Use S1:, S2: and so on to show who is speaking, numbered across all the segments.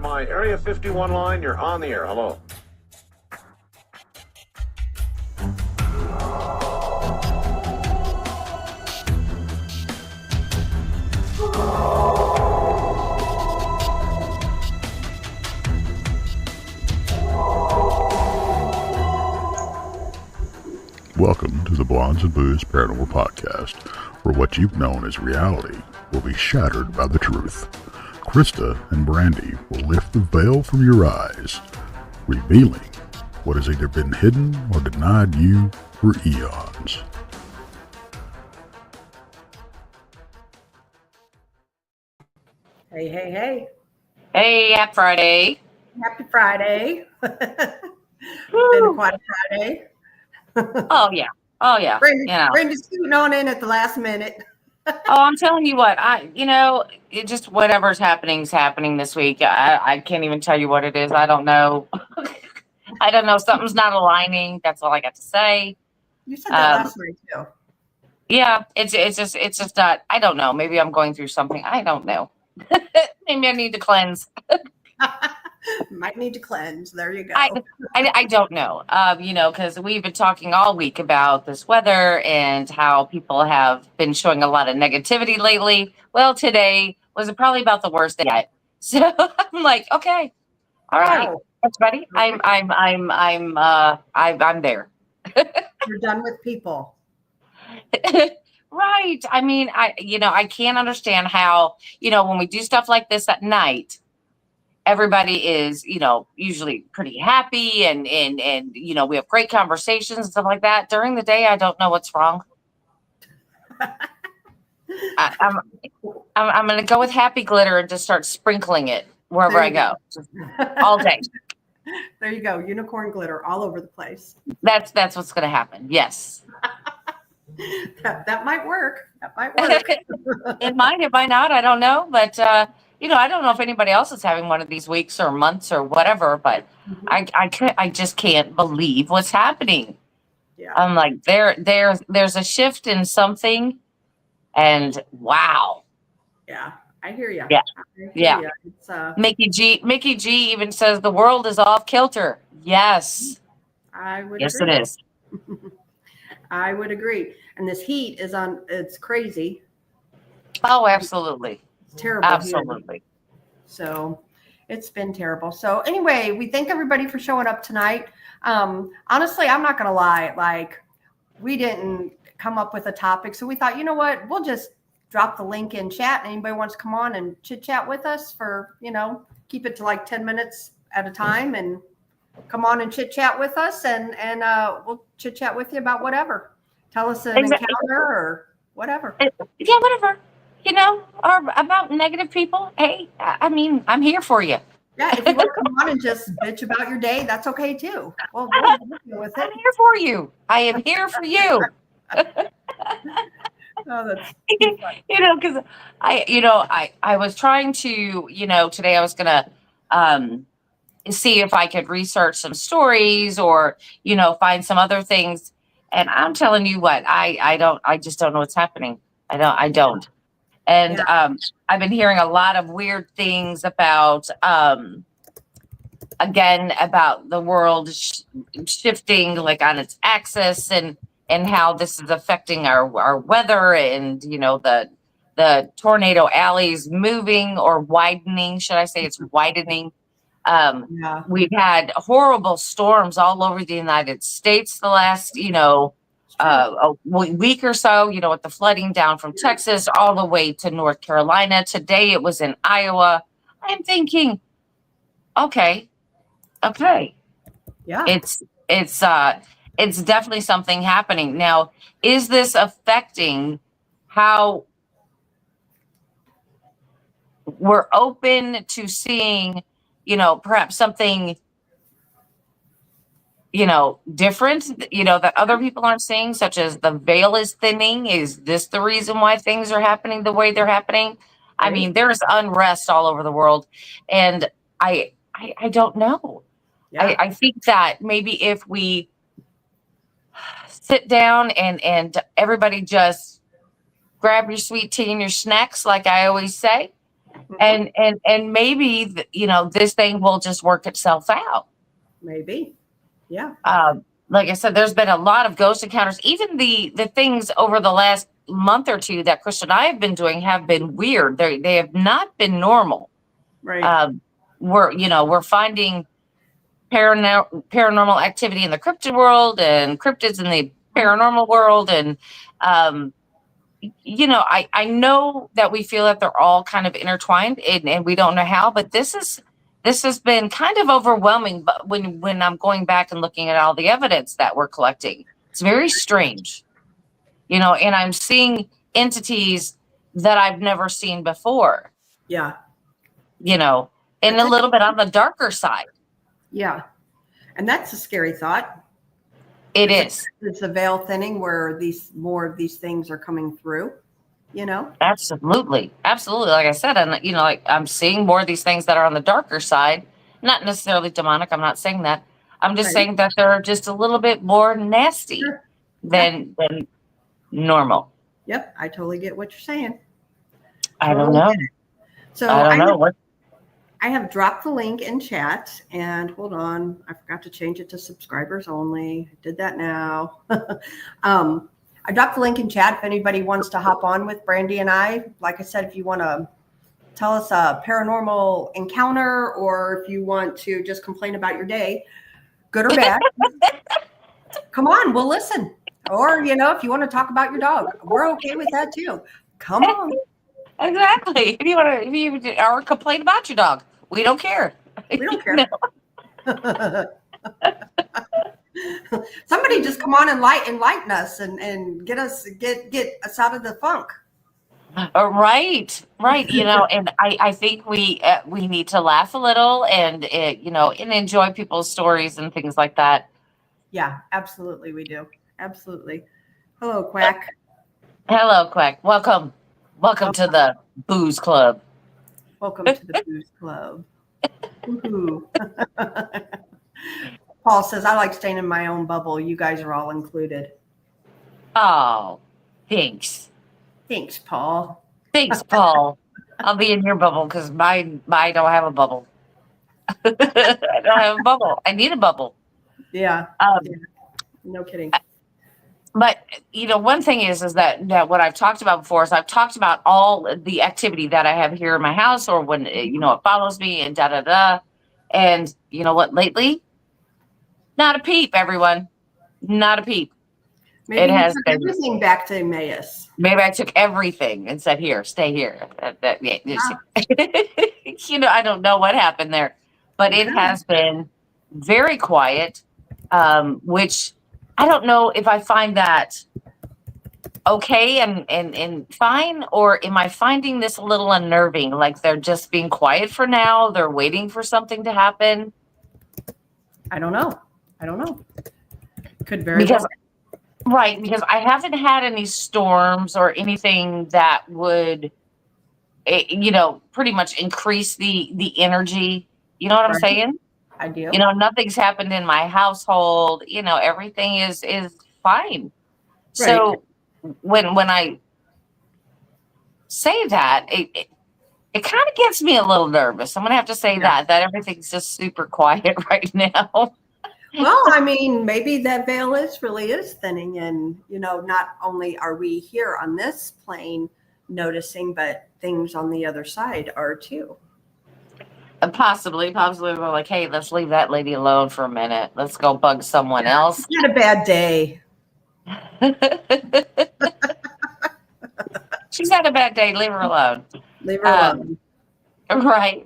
S1: my Area 51 line. You're on the air. Hello.
S2: Welcome to the Blondes and Booze Paranormal Podcast, where what you've known as reality will be shattered by the truth. Krista and Brandi will lift the veil from your eyes, revealing what has either been hidden or denied you for eons.
S3: Hey, hey, hey.
S4: Hey, happy Friday.
S3: Happy Friday. Been quite a Friday.
S4: Oh, yeah.
S3: Brandy's scooting on in at the last minute.
S4: Oh, I'm telling you what, it just whatever's happening is happening this week. I can't even tell you what it is. I don't know. I don't know. Something's not aligning. That's all I got to say.
S3: You said that last night too.
S4: Yeah, it's just not, I don't know. Maybe I'm going through something. I don't know. Maybe I need to cleanse.
S3: Might need to cleanse. There you go.
S4: I don't know. Because we've been talking all week about this weather and how people have been showing a lot of negativity lately. Well, today was probably about the worst day yet. So I'm like, okay, all right,
S3: Wow.
S4: everybody, I'm there.
S3: You're done with people.
S4: Right. I mean, I can't understand how, when we do stuff like this at night, everybody is, usually pretty happy and we have great conversations and stuff like that. During the day, I don't know what's wrong. I'm going to go with happy glitter and just start sprinkling it wherever I go. Just all day.
S3: There you go. Unicorn glitter all over the place.
S4: That's what's going to happen. Yes.
S3: That might work. That might work.
S4: It might not. I don't know. But, I don't know if anybody else is having one of these weeks or months or whatever, but I just can't believe what's happening.
S3: Yeah.
S4: I'm like, there's a shift in something, and wow.
S3: Yeah, I hear you.
S4: Yeah.
S3: It's,
S4: Mickey G even says the world is off kilter. Yes.
S3: I would
S4: Yes,
S3: agree.
S4: it is.
S3: I would agree. And this heat it's crazy.
S4: Oh, absolutely.
S3: It's terrible.
S4: Absolutely.
S3: Here. So it's been terrible. So anyway, we thank everybody for showing up tonight. Honestly, I'm not going to lie. Like, we didn't come up with a topic. So we thought, you know what, we'll just drop the link in chat. And anybody wants to come on and chit chat with us for, keep it to like 10 minutes at a time and come on and chit chat with us. And we'll chit chat with you about whatever. Tell us an encounter or whatever.
S4: Yeah, whatever. Or about negative people. Hey, I mean, I'm here for you.
S3: Yeah, if you want to come on and just bitch about your day, that's okay too. Well, we'll deal with it.
S4: I'm here for you. I am here for you.
S3: Oh, that's
S4: because I was trying to, today I was gonna see if I could research some stories or, find some other things. And I'm telling you what, I just don't know what's happening. I don't. And I've been hearing a lot of weird things about, about the world shifting like on its axis and how this is affecting our weather and, the tornado alleys moving or widening. Should I say it's widening? We've had horrible storms all over the United States the last, a week or so, with the flooding down from Texas all the way to North Carolina. Today it was in Iowa. I'm thinking, okay.
S3: Yeah.
S4: It's definitely something happening. Now, is this affecting how we're open to seeing, perhaps something different, that other people aren't seeing, such as the veil is thinning? Is this the reason why things are happening the way they're happening? I mean, there's unrest all over the world, and I don't know. Yeah. I think that maybe if we sit down and everybody just grab your sweet tea and your snacks, like I always say, and maybe this thing will just work itself out.
S3: Maybe. Yeah.
S4: Like I said, there's been a lot of ghost encounters. Even the things over the last month or two that Krista and I have been doing have been weird. They have not been normal.
S3: Right.
S4: We're finding paranormal activity in the cryptid world and cryptids in the paranormal world, and I know that we feel that they're all kind of intertwined, and we don't know how, but this has been kind of overwhelming. But when I'm going back and looking at all the evidence that we're collecting, it's very strange, and I'm seeing entities that I've never seen before.
S3: Yeah.
S4: And a little bit on the darker side.
S3: Yeah. And that's a scary thought.
S4: It is.
S3: It's a veil thinning where more of these things are coming through,
S4: Absolutely. Like I said, and like I'm seeing more of these things that are on the darker side, not necessarily demonic. I'm not saying that. I'm just saying that they're just a little bit more nasty than normal.
S3: Yep. I totally get what you're saying.
S4: I don't know.
S3: So
S4: I don't know.
S3: I have dropped the link in chat, and hold on, I forgot to change it to subscribers only. I did that now. I dropped the link in chat if anybody wants to hop on with Brandi and I. Like I said, if you want to tell us a paranormal encounter, or if you want to just complain about your day, good or bad, come on, we'll listen. Or, if you want to talk about your dog, we're okay with that too. Come on.
S4: Exactly. If you or complain about your dog, we don't care.
S3: We don't care. Somebody just come on and enlighten us and get us out of the funk.
S4: Right. And I think we need to laugh a little and and enjoy people's stories and things like that.
S3: Yeah, absolutely, we do. Absolutely. Hello, Quack.
S4: Hello, Quack. Welcome to the Booze Club.
S3: Welcome to the Booze Club. Paul says, I like staying in my own bubble. You guys are all included.
S4: Oh, thanks.
S3: Thanks, Paul.
S4: Thanks, Paul. I'll be in your bubble because I don't have a bubble. I don't have a bubble. I need a bubble.
S3: Yeah. No kidding.
S4: But one thing is that what I've talked about before is I've talked about all the activity that I have here in my house, or when it follows me and da da da. And you know what? Lately, not a peep, everyone. Not a peep.
S3: Maybe it has been everything back to Emmaus.
S4: Maybe I took everything and said, "Here, stay here." I don't know what happened there, but it has been very quiet, which I don't know if I find that okay and fine, or am I finding this a little unnerving? Like they're just being quiet for now. They're waiting for something to happen.
S3: I don't know. Could very well.
S4: Right, because I haven't had any storms or anything that would, pretty much increase the energy. You know what I'm saying?
S3: I do.
S4: Nothing's happened in my household. Everything is fine. Right. So when I say that, it kind of gets me a little nervous. I'm gonna have to say that everything's just super quiet right now.
S3: Well, I mean, maybe that veil really is thinning, and not only are we here on this plane noticing, but things on the other side are too.
S4: Possibly we're like, hey, let's leave that lady alone for a minute. Let's go bug someone else.
S3: She had a bad day.
S4: She's had a bad day. Leave her alone.
S3: Leave her alone.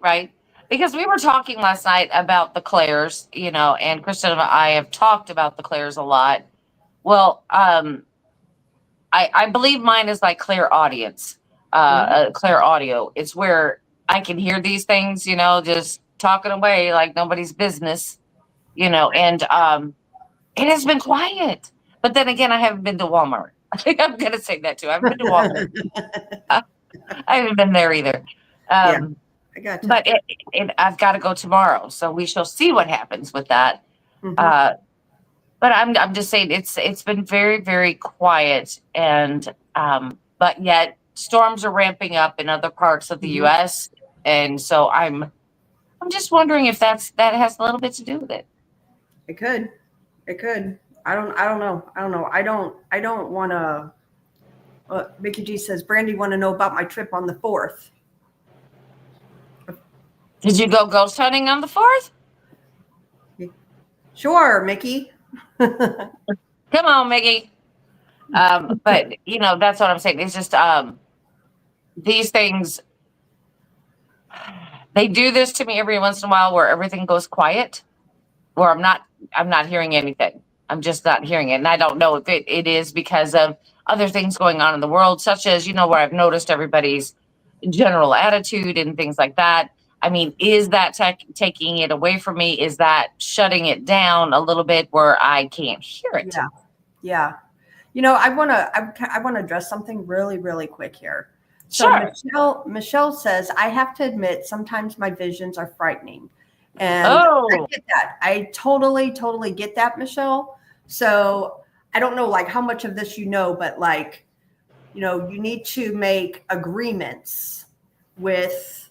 S4: Right. Because we were talking last night about the clairs, and Krista and I have talked about the clairs a lot. Well, I believe mine is like clear audience, clear audio. It's where I can hear these things, just talking away like nobody's business, and it has been quiet. But then again, I haven't been to Walmart. I'm going to say that too. I haven't been to Walmart. I haven't been there either.
S3: I got you.
S4: But I've got to go tomorrow, so we shall see what happens with that. Mm-hmm. But I'm just saying it's been very, very quiet, and but yet storms are ramping up in other parts of the U.S. And so I'm just wondering if that has a little bit to do with it.
S3: It could. I don't know. I don't want to. Mickey G says, Brandi want to know about my trip on the 4th.
S4: Did you go ghost hunting on the 4th?
S3: Sure, Mickey.
S4: Come on, Mickey. But that's what I'm saying. It's just these things, they do this to me every once in a while where everything goes quiet, where I'm not hearing anything. I'm just not hearing it. And I don't know if it is because of other things going on in the world, such as, where I've noticed everybody's general attitude and things like that. I mean, is that taking it away from me? Is that shutting it down a little bit where I can't hear it?
S3: Yeah. I want to address something really, really quick here.
S4: Sure.
S3: So Michelle says, I have to admit, sometimes my visions are frightening. And I get that. I totally get that, Michelle. So I don't know how much of this but you need to make agreements with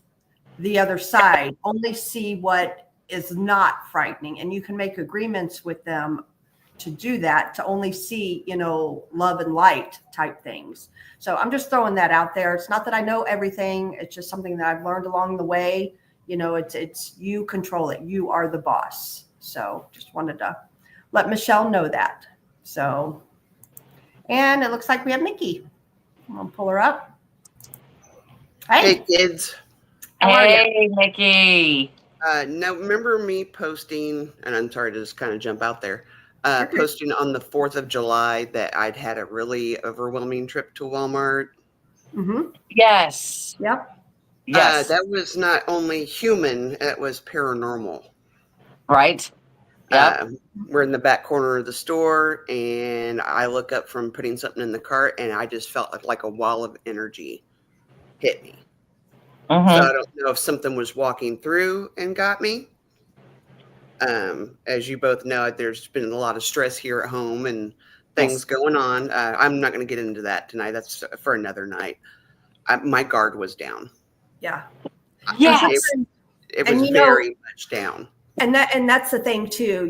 S3: the other side. Only see what is not frightening. And you can make agreements with them to do that, to only see, love and light type things. So I'm just throwing that out there. It's not that I know everything. It's just something that I've learned along the way. It's you control it. You are the boss. So just wanted to let Michelle know that. So, and it looks like we have Mickey. I'm going to pull her up.
S5: Hey kids.
S4: Hey, Mickey.
S5: Now, remember me posting, and I'm sorry to just kind of jump out there, posting on the 4th of July that I'd had a really overwhelming trip to Walmart?
S3: Mm-hmm.
S4: Yes.
S3: Yep.
S4: Yes.
S5: That was not only human, it was paranormal.
S4: Right. Yep.
S5: We're in the back corner of the store, and I look up from putting something in the cart, and I just felt like a wall of energy hit me.
S4: Mm-hmm.
S5: So I don't know if something was walking through and got me. As you both know, there's been a lot of stress here at home and things going on. I'm not going to get into that tonight. That's for another night. My guard was down.
S3: Yeah.
S4: Yes.
S5: It was very much down.
S3: And that's the thing too,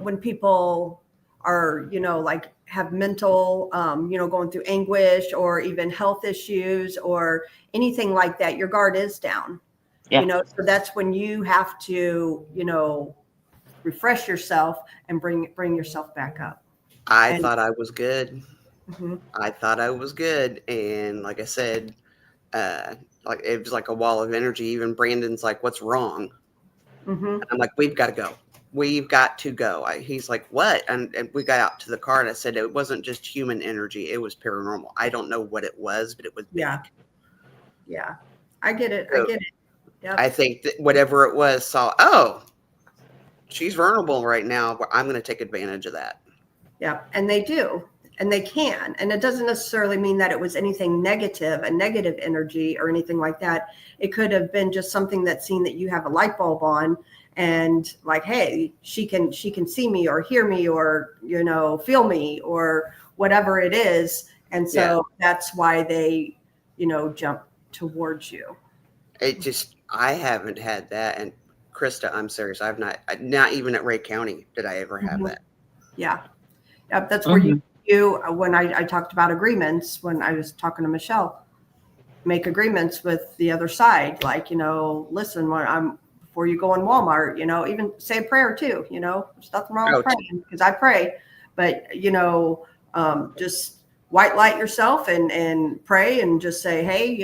S3: when people are, have mental, going through anguish or even health issues or anything like that, your guard is down.
S4: Yeah.
S3: So that's when you have to, refresh yourself and bring yourself back up.
S5: I thought I was good.
S3: Mm-hmm.
S5: I thought I was good. And like I said, it was like a wall of energy. Even Brandon's like, what's wrong?
S3: Mm-hmm.
S5: And I'm like, we've got to go. We've got to go. He's like, what? And we got out to the car and I said, it wasn't just human energy. It was paranormal. I don't know what it was, but it was big.
S3: Yeah. I get it.
S5: So, Yep. I think that whatever it was saw, she's vulnerable right now. I'm going to take advantage of that.
S3: Yeah. And they do. And they can. And it doesn't necessarily mean that it was anything negative, a negative energy or anything like that. It could have been just something that's seen that you have a light bulb on and like, hey, she can see me or hear me or, feel me or whatever it is. And so that's why they, jump towards you.
S5: I haven't had that. And Krista, I'm serious. I've not even at Ray County did I ever have that.
S3: Yeah. Yep. That's where you, when I talked about agreements, when I was talking to Michelle, make agreements with the other side. Like, listen, before you go in Walmart, even say a prayer too, there's nothing wrong with praying because I pray, but, just white light yourself and pray and just say, hey,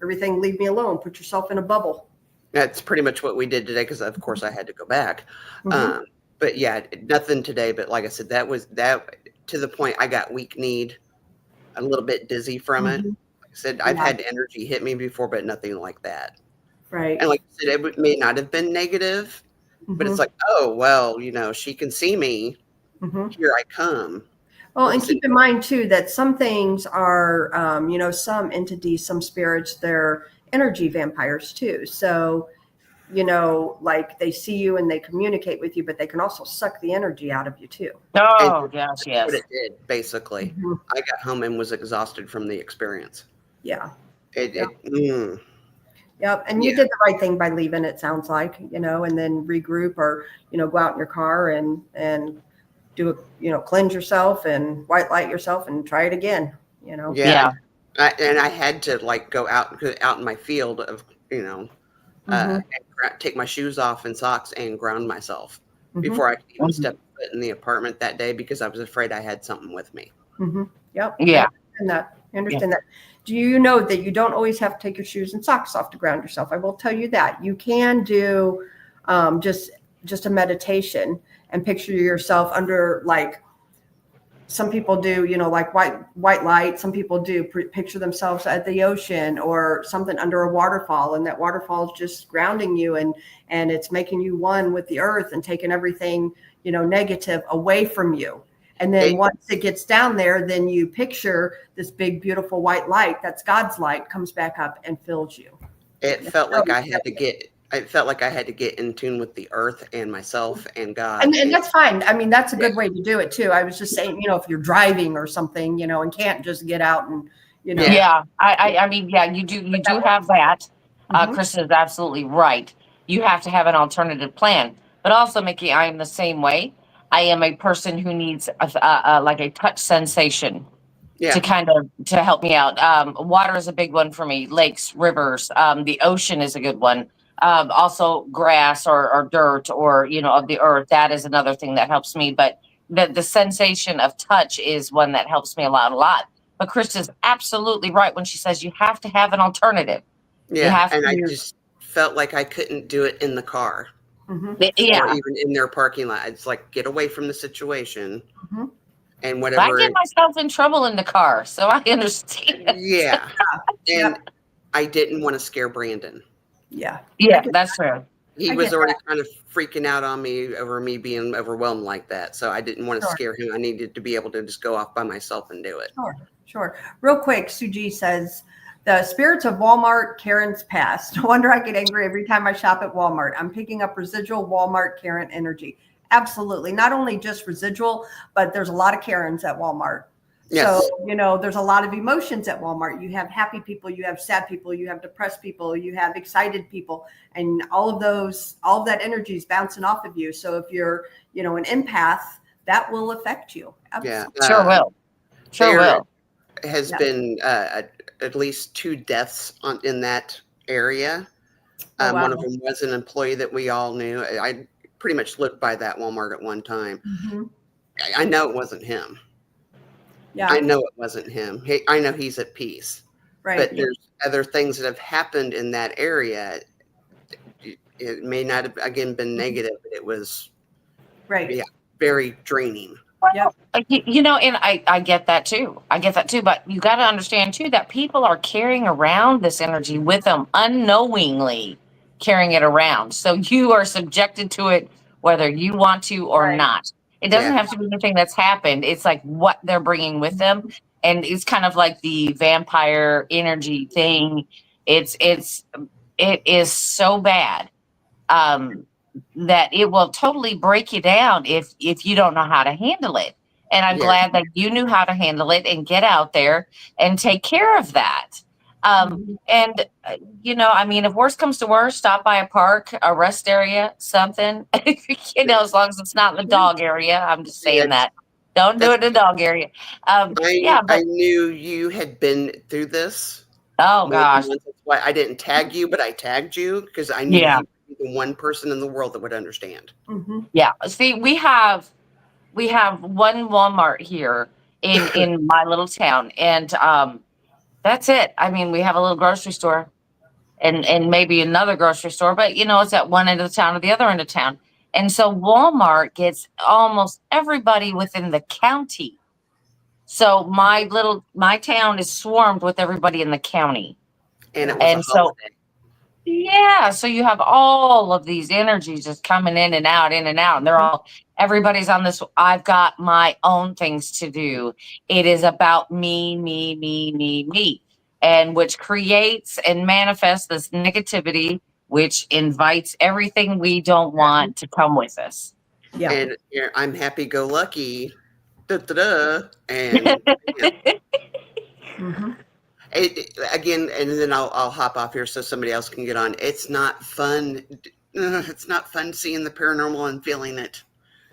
S3: everything, leave me alone. Put yourself in a bubble.
S5: That's pretty much what we did today. Cause of course I had to go back.
S3: Mm-hmm.
S5: But yeah, nothing today. But like I said, that was that to the point I got weak-kneed, a little bit dizzy from it. Like I said, I've had energy hit me before, but nothing like that.
S3: Right.
S5: And like I said, it may not have been negative, but it's like, she can see me. Here I come.
S3: Well, and keep in mind too that some things are, some entities, some spirits, they're energy vampires too. So, like they see you and they communicate with you, but they can also suck the energy out of you too.
S4: Oh, gosh, yes.
S5: That's what it did, basically. I got home and was exhausted from the experience.
S3: Yeah. Yep. And you did the right thing by leaving, it sounds like, and then regroup or, go out in your car and do a, cleanse yourself and white light yourself and try it again,
S4: Yeah.
S5: And I had to like go out in my field of, and take my shoes off and socks and ground myself before I could even step foot in the apartment that day because I was afraid I had something with me.
S3: Yep.
S4: Yeah.
S3: I understand that. Do you know that you don't always have to take your shoes and socks off to ground yourself? I will tell you that. You can do just a meditation and picture yourself under, like, some people do, like white light. Some people do picture themselves at the ocean or something under a waterfall, and that waterfall is just grounding you and it's making you one with the earth and taking everything, negative away from you. And then once it gets down there, then you picture this big, beautiful white light. That's God's light comes back up and fills you.
S5: It felt like I had to get in tune with the earth and myself and God.
S3: And that's fine. I mean, that's a good way to do it too. I was just saying, if you're driving or something, and can't just get out and,
S4: Yeah. I mean, yeah, you do have that. Krista is absolutely right. You have to have an alternative plan, but also, Mickey, I am the same way. I am a person who needs like a touch sensation to help me out. Water is a big one for me. Lakes, rivers, the ocean is a good one. Also grass or dirt or, of the earth. That is another thing that helps me. But the sensation of touch is one that helps me a lot. But Krista's absolutely right when she says you have to have an alternative.
S5: Yeah. And I just felt like I couldn't do it in the car.
S4: Yeah.
S5: Or even in their parking lot. It's like, get away from the situation and
S4: But
S5: whatever.
S4: I get myself in trouble in the car, so I understand.
S5: Yeah. And I didn't want to scare Brandon.
S3: Yeah.
S4: Yeah, that's true.
S5: He was already kind of freaking out on me over me being overwhelmed like that. So I didn't want to scare him. I needed to be able to just go off by myself and do it.
S3: Sure. Real quick, Suji says, the spirits of Walmart Karen's past. No wonder I get angry every time I shop at Walmart. I'm picking up residual Walmart Karen energy. Absolutely. Not only just residual, but there's a lot of Karens at Walmart.
S5: Yes.
S3: So, there's a lot of emotions at Walmart. You have happy people, you have sad people, you have depressed people, you have excited people, and all of that energy is bouncing off of you. So if you're, an empath, that will affect you. Absolutely.
S5: Yeah.
S4: Sure will. Sure will.
S5: Has been at least 2 deaths in that area.
S3: Wow.
S5: One of them was an employee that we all knew. I pretty much lived by that Walmart at one time. I know it wasn't him.
S3: Yeah.
S5: I know it wasn't him. I know he's at peace.
S3: Right.
S5: But there's other things that have happened in that area. It may not have, again, been negative, but it was very draining.
S3: Yep.
S4: And I get that too. But you got to understand too that people are carrying around this energy with them unknowingly, carrying it around. So you are subjected to it whether you want to or not. It doesn't have to be anything that's happened. It's like what they're bringing with them, and it's kind of like the vampire energy thing. It is so bad that it will totally break you down if you don't know how to handle it. And I'm glad that you knew how to handle it and get out there and take care of that. And, if worst comes to worst, stop by a park, a rest area, something, as long as it's not in the dog area. I'm just saying that. Don't do it in the dog area.
S5: I knew you had been through this.
S4: Oh, gosh.
S5: That's why I didn't tag you, but I tagged you because I knew you were the one person in the world that would understand.
S4: Yeah. See, we have one Walmart here in my little town, and that's it. I mean, we have a little grocery store and maybe another grocery store, but it's at one end of the town or the other end of town. And so Walmart gets almost everybody within the county. So my town is swarmed with everybody in the county.
S5: And it was a holiday.
S4: Yeah, so you have all of these energies just coming in and out, and everybody's on this. I've got my own things to do. It is about me, and which creates and manifests this negativity, which invites everything we don't want to come with us.
S3: Yeah.
S5: And I'm happy-go-lucky, and again, and then I'll hop off here so somebody else can get on. It's not fun. It's not fun seeing the paranormal and feeling it.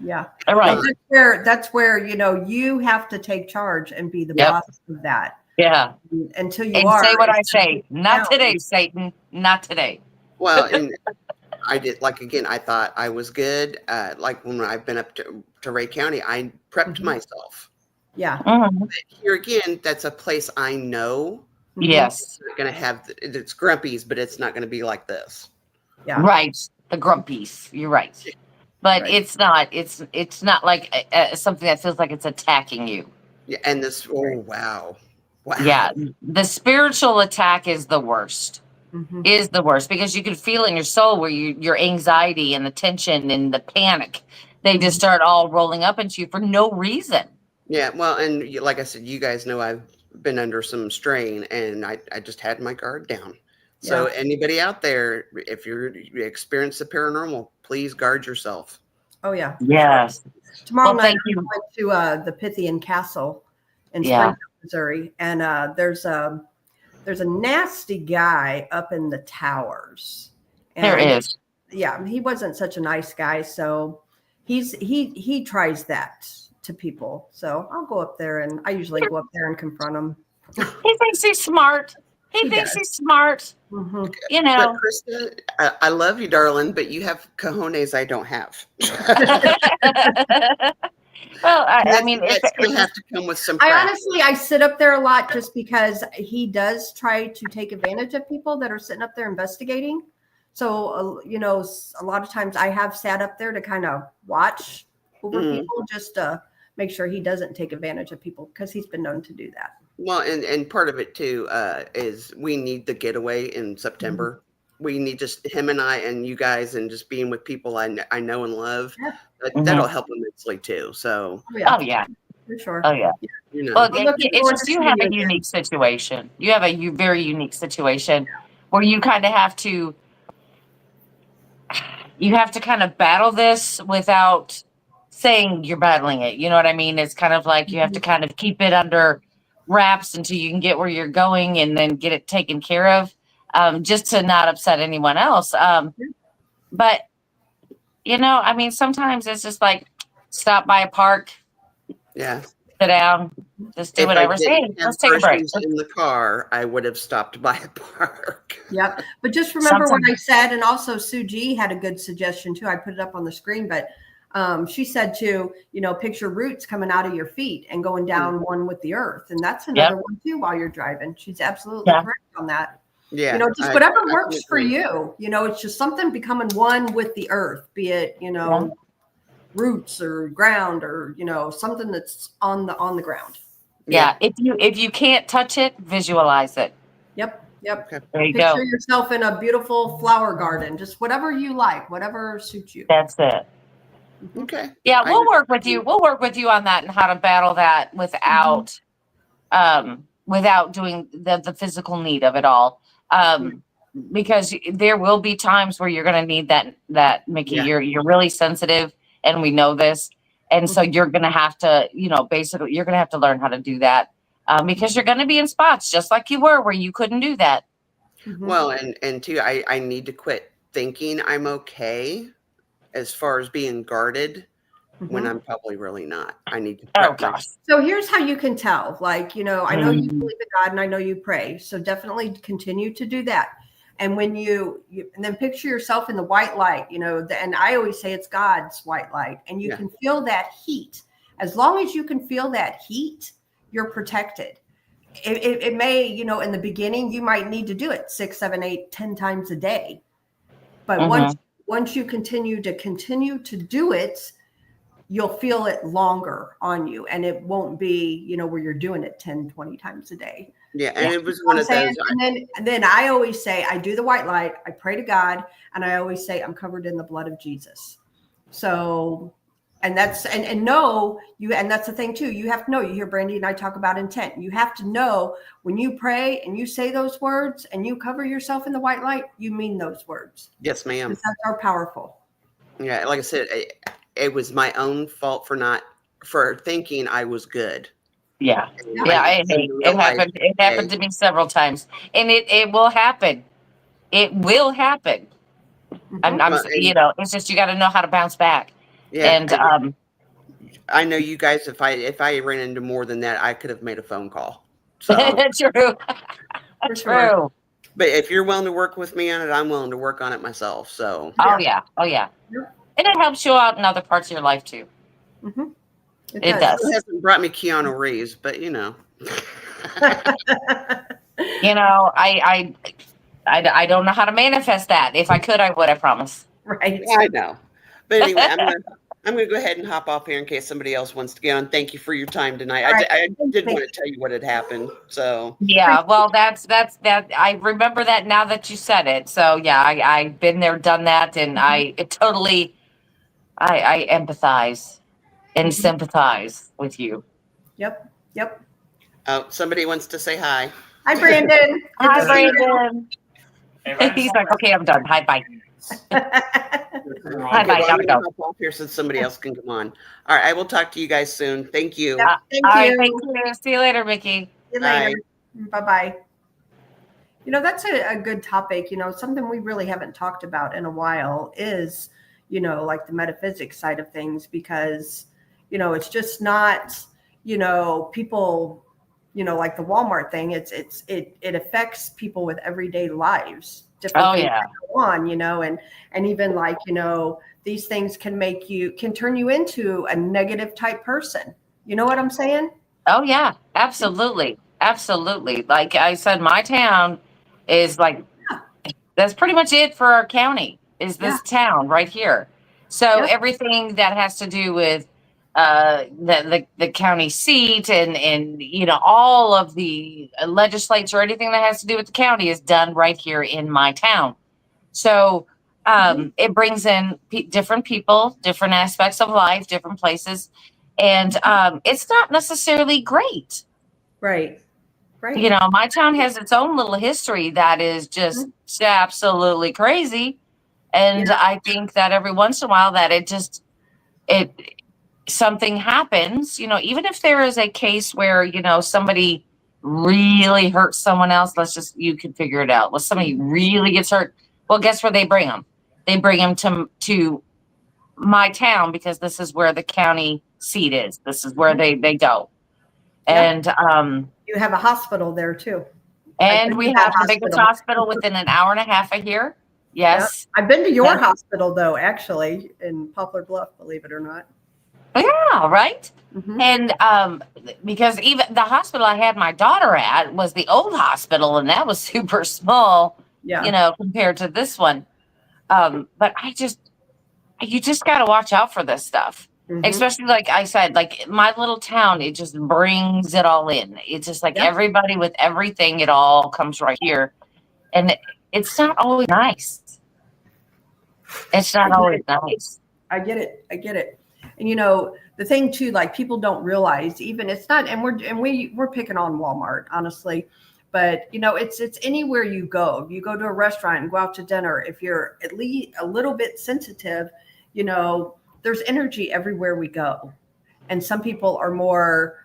S3: Yeah.
S4: All right.
S3: That's where, you have to take charge and be the boss of that.
S4: Yeah.
S3: Until you
S4: and
S3: are.
S4: say what I say. Not today, Satan. Not today.
S5: Well, and I did, like, again, I thought I was good. Like when I've been up to Ray County, I prepped myself.
S3: Yeah.
S4: Mhm.
S5: But here again, that's a place I know.
S4: Yes.
S5: It's not going to have, it's Grumpy's, but it's not going to be like this.
S3: Yeah.
S4: Right. The grumpies. You're right. But
S3: Right.
S4: it's not like something that feels like it's attacking you.
S5: Yeah, and this, wow.
S4: Yeah. The spiritual attack is the worst.
S3: Mhm.
S4: Is the worst because you can feel in your soul where your anxiety and the tension and the panic, they just start all rolling up into you for no reason.
S5: Yeah, well, and like I said, you guys know I've been under some strain, and I just had my guard down. So anybody out there, if you experience the paranormal, please guard yourself.
S3: Oh yeah.
S4: Yes.
S3: Tomorrow
S4: Well,
S3: night
S4: thank
S3: I
S4: you.
S3: went to the Pythian Castle in
S4: Yeah.
S3: Springfield, Missouri, and there's a nasty guy up in the towers. And
S4: There is.
S3: Yeah, he wasn't such a nice guy, so he tries that to people. So I'll go up there, and I usually go up there and confront him.
S4: He thinks he's smart. He thinks
S3: does.
S4: he's smart.
S3: Mhm.
S4: You know.
S5: But Krista, I love you, darling, but you have cojones I don't have.
S4: Well, I mean,
S5: it's going to have to come with some
S3: I
S5: practice.
S3: honestly, I sit up there a lot just because he does try to take advantage of people that are sitting up there investigating. So, a lot of times I have sat up there to kind of watch over people just to make sure he doesn't take advantage of people because he's been known to do that.
S5: Well, and part of it too is we need the getaway in September. We need just him and I and you guys and just being with people I know and love.
S3: Yeah.
S5: That'll help immensely too. So,
S4: Oh yeah.
S3: For sure.
S4: Oh yeah.
S5: you know,
S4: Well,
S3: I'm looking
S4: it's
S3: forward
S4: just
S3: to
S4: you have a
S3: seeing it.
S4: unique situation. You have a very unique situation where you kind of have to kind of battle this without saying you're battling it. You know what I mean? It's kind of like you have to kind of keep it under wraps until you can get where you're going and then get it taken care of, just to not upset anyone else. But I mean, sometimes it's just like stop by a park,
S5: yeah.
S4: sit down, just do
S5: If
S4: whatever.
S5: I
S4: Say, hey,
S5: didn't have
S4: let's take a break.
S5: groceries in the car, I would have stopped by a park.
S3: Yep. But just remember what I
S4: Sometimes-
S3: said. And also Sue G had a good suggestion too. I put it up on the screen, but she said to, picture roots coming out of your feet and going down one with the earth. And that's another one too while you're driving. She's absolutely correct on that.
S5: Yeah.
S3: Just whatever works for you. It's just something becoming one with the earth, be it, roots or ground or, something that's on the ground.
S4: Yeah. If you can't touch it, visualize it.
S3: Yep.
S5: Okay.
S4: There you
S3: Picture
S4: go.
S3: yourself in a beautiful flower garden, just whatever you like, whatever suits you.
S4: That's it.
S5: Okay.
S4: Yeah, we'll work with you. We'll work with you on that and how to battle that without doing the physical need of it all. Because there will be times where you're going to need that Mickey.
S5: Yeah.
S4: You're really sensitive, and we know this, and so you're going to have to, basically, you're going to have to learn how to do that, because you're going to be in spots just like you were where you couldn't do that.
S5: Well, and too, I need to quit thinking I'm okay as far as being guarded when I'm probably really not. I need to prep
S4: gosh.
S3: So here's how you can tell. Like, I know you believe in God and I know you pray. So definitely continue to do that. And when you and then picture yourself in the white light, and I always say it's God's white light, and you can feel that heat. As long as you can feel that heat, you're protected. It may, in the beginning, you might need to do it 6, 7, 8, 10 times a day. But once you continue to do it, you'll feel it longer on you, and it won't be, where you're doing it 10, 20 times a day.
S5: Yeah, and it was one of those.
S3: And then I always say, I do the white light, I pray to God, and I always say, I'm covered in the blood of Jesus. So, and that's, and know you, and that's the thing too, you have to know, you hear Brandi and I talk about intent. You have to know when you pray and you say those words and you cover yourself in the white light, you mean those words.
S5: Yes, ma'am.
S3: Because that's are powerful.
S5: Yeah, like I said, it was my own fault for thinking I was good.
S4: Yeah.
S3: Yeah.
S4: Yeah.
S5: I didn't
S4: It
S5: realize
S4: happened. It happened to me several times, and it will happen. It will happen.
S3: Mhm.
S5: Well,
S4: You
S5: and
S4: know, it's just you got to know how to bounce back.
S5: yeah,
S4: And
S5: I know you guys. If I ran into more than that, I could have made a phone call. So,
S4: true,
S3: For sure.
S4: true.
S5: but if you're willing to work with me on it, I'm willing to work on it myself. So,
S4: Oh
S3: Yeah.
S4: yeah, oh yeah,
S3: Yep.
S4: and it helps you out in other parts of your life too.
S3: Mhm.
S4: It
S5: it
S4: does.
S5: hasn't brought me Keanu Reeves, but you know.
S4: You know, I don't know how to manifest that. If I could, I would. I promise.
S3: Right.
S5: Yeah, I know. But anyway, I'm gonna go ahead and hop off here in case somebody else wants to get on. Thank you for your time tonight.
S3: All right.
S5: I did
S3: Thank
S5: want to tell you what had happened. So
S4: Yeah, well, that's that. I remember that now that you said it. So yeah, I've been there, done that, and I totally, I empathize and sympathize with you.
S3: Yep. Yep.
S5: somebody wants to say hi.
S3: Hi, Brandon. Good
S4: Hi,
S3: to see you.
S4: Brandon. He's like, okay, I'm done. Hi, bye. Bye,
S5: Okay,
S4: bye.
S5: well, I'm
S4: Gotta
S5: gonna
S4: go.
S5: hop off here so somebody else can come on. All right, I will talk to you guys soon. Thank you.
S3: Yep. Thank
S4: All right,
S3: you.
S4: thank you. See you later, Mickey.
S3: See you later. Bye bye. You know, that's a good topic. You know, something we really haven't talked about in a while is, you know, like the metaphysics side of things, because, you know, it's just not, you know, people, you know, like the Walmart thing, it affects people with everyday lives, different
S4: Oh
S3: things
S4: yeah.
S3: that go on, you know, and even like, you know, these things can turn you into a negative type person. You know what I'm saying?
S4: Oh yeah. Absolutely. Absolutely. Like I said, my town is like, that's pretty much it for our county is this town right here. So
S3: Yeah.
S4: everything that has to do with the county seat and you know all of the legislature, anything that has to do with the county is done right here in my town. So it brings in different people, different aspects of life, different places, and it's not necessarily great.
S3: Right. Right.
S4: You know, my town has its own little history that is just absolutely crazy. And
S3: Yeah.
S4: I think that every once in a while that it something happens, you know, even if there is a case where, you know, somebody really hurts someone else, you can figure it out. Well, somebody really gets hurt. Well, guess where they bring them? They bring them to my town because this is where the county seat is. This is where they go.
S3: Yeah.
S4: And
S3: You have a hospital there too.
S4: and we have the biggest hospital within an hour and a half of here. Yes.
S3: Yeah. I've been to your
S4: That's-
S3: hospital though, actually, in Poplar Bluff, believe it or not.
S4: Yeah, right.
S3: Mhm.
S4: And because even the hospital I had my daughter at was the old hospital, and that was super small,
S3: Yeah.
S4: you know, compared to this one. But you just got to watch out for this stuff.
S3: Mhm.
S4: Especially like I said, like my little town, it just brings it all in. It's just like
S3: Yeah.
S4: everybody with everything, it all comes right here. And it's not always nice. It's not always nice.
S3: I get it. I get it. And you know, the thing too, like people don't realize even it's not, and we're picking on Walmart, honestly, but you know, it's anywhere you go. If you go to a restaurant and go out to dinner, if you're at least a little bit sensitive, you know, there's energy everywhere we go. And some people are more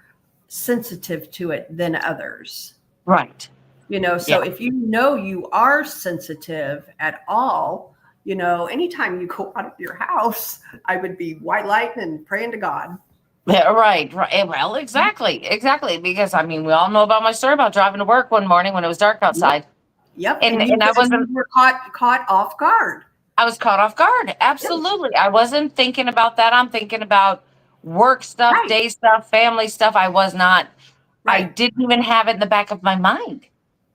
S3: sensitive to it than others.
S4: Right.
S3: You know, so
S4: Yeah.
S3: if you know you are sensitive at all, you know, anytime you go out of your house, I would be white lighting and praying to God.
S4: Yeah, right. Well, exactly. Because I mean, we all know about my story about driving to work one morning when it was dark outside.
S3: Yep.
S4: And I
S3: you
S4: wasn't.
S3: were caught off guard.
S4: I was caught off guard. Absolutely. I wasn't thinking about that. I'm thinking about work stuff,
S3: Right.
S4: day stuff, family stuff. I was not. I
S3: Right.
S4: didn't even have it in the back of my mind.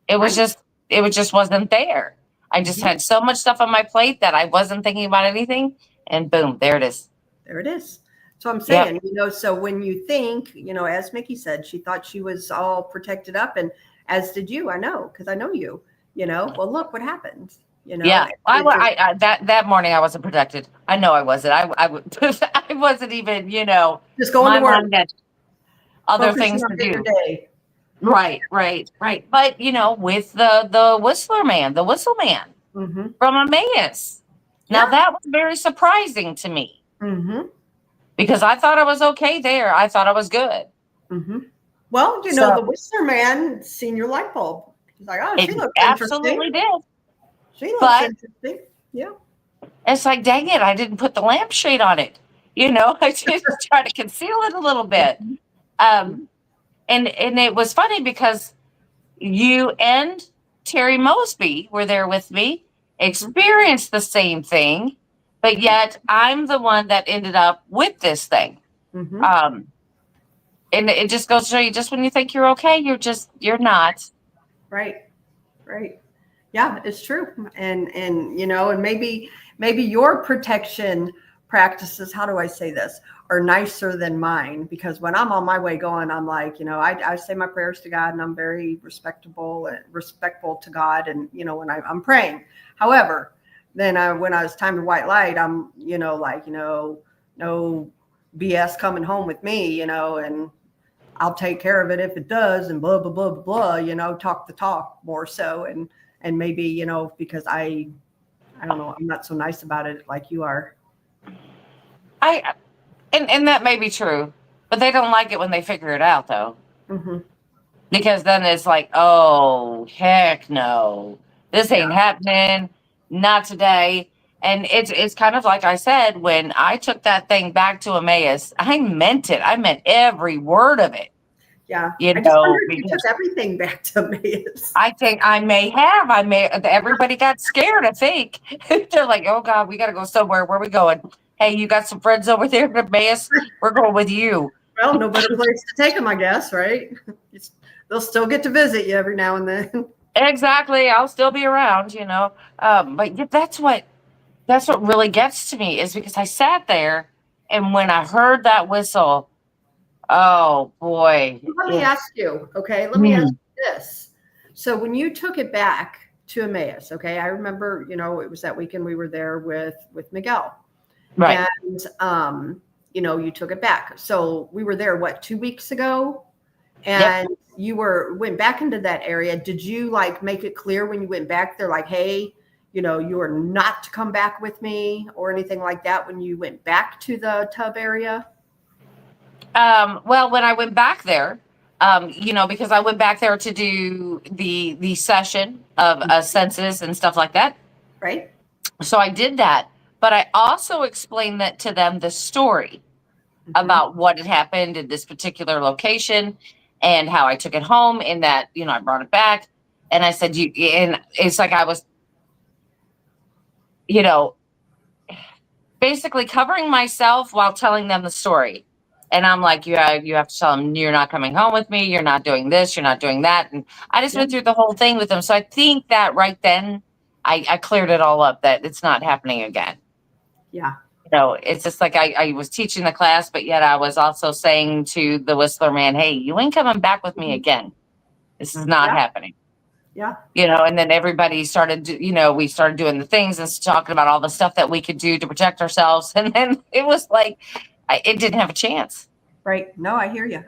S4: It was
S3: Right.
S4: just. It just wasn't there. I just had so much stuff on my plate that I wasn't thinking about anything. And boom, there it is.
S3: There it is. So I'm saying, you know, so when you think, you know, as Mickey said, she thought she was all protected up, and as did you. I know, because I know you. You know, well, look what happened. You know,
S4: Yeah, I that morning I wasn't protected. I know I wasn't. I wasn't even, you know,
S3: just going to work.
S4: mind had other
S3: focusing
S4: things
S3: on
S4: to
S3: your
S4: do.
S3: day.
S4: Right. But you know, with the whistle man
S3: Mm-hmm.
S4: from Emmaus. Now
S3: Yeah.
S4: that was very surprising to me
S3: Mm-hmm.
S4: because I thought I was okay there. I thought I was good.
S3: Mm-hmm. Well, you
S4: So
S3: know, the Whistler man seen your light bulb. He's like, oh, she
S4: it
S3: looks
S4: absolutely
S3: interesting.
S4: did.
S3: She looks
S4: But
S3: interesting. Yeah.
S4: it's like, dang it, I didn't put the lampshade on it. I just try to conceal it a little bit. And it was funny because you and Terry Mosby were there with me, experienced the same thing, but yet I'm the one that ended up with this thing.
S3: Mm-hmm.
S4: And it just goes to show you, just when you think you're okay, you're not.
S3: Right. Yeah, it's true. And maybe your protection practices, how do I say this, are nicer than mine, because when I'm on my way going, I'm like, I say my prayers to God, and I'm very respectful to God. And, when I'm praying, however, then when I was time to white light, I'm, no BS coming home with me, and I'll take care of it if it does, and blah, blah, blah, blah, blah, talk the talk more so. And maybe, because I don't know, I'm not so nice about it like you are.
S4: And that may be true, but they don't like it when they figure it out, though.
S3: Mm-hmm.
S4: Because then it's like, oh, heck no, this ain't happening, not today. And it's kind of like I said, when I took that thing back to Emmaus, I meant it. I meant every word of it.
S3: Yeah.
S4: I
S3: just wondered if you took everything back to Emmaus.
S4: I think I may have. Everybody got scared, I think. They're like, oh, God, we got to go somewhere. Where are we going? Hey, you got some friends over there in Emmaus? We're going with you.
S3: Well, no better place to take them, I guess, right? They'll still get to visit you every now and then.
S4: Exactly. I'll still be around, But that's what really gets to me, is because I sat there, and when I heard that whistle, oh boy.
S3: Let me ask you, okay? Let me ask you this. So when you took it back to Emmaus, okay, I remember, it was that weekend we were there with Miguel.
S4: Right.
S3: And, you took it back. So we were there, 2 weeks ago? And you went back into that area. Did you make it clear when you went back there, hey, you are not to come back with me or anything like that when you went back to the tub area?
S4: Well, when I went back there, because I went back there to do the session of census and stuff like that.
S3: Right.
S4: So I did that, but I also explained that to them, the story about what had happened in this particular location and how I took it home, and that, I brought it back. And I said, and it's like I was, basically covering myself while telling them the story. And I'm like, you have to tell them, you're not coming home with me. You're not doing this. You're not doing that. And I just went through the whole thing with them. So I think that right then I cleared it all up, that it's not happening again.
S3: Yeah.
S4: It's just like I was teaching the class, but yet I was also saying to the Whistler man, hey, you ain't coming back with me again. This is not happening.
S3: Yeah.
S4: And then everybody started, we started doing the things and talking about all the stuff that we could do to protect ourselves. And then it was like, it didn't have a chance.
S3: Right. No, I hear you.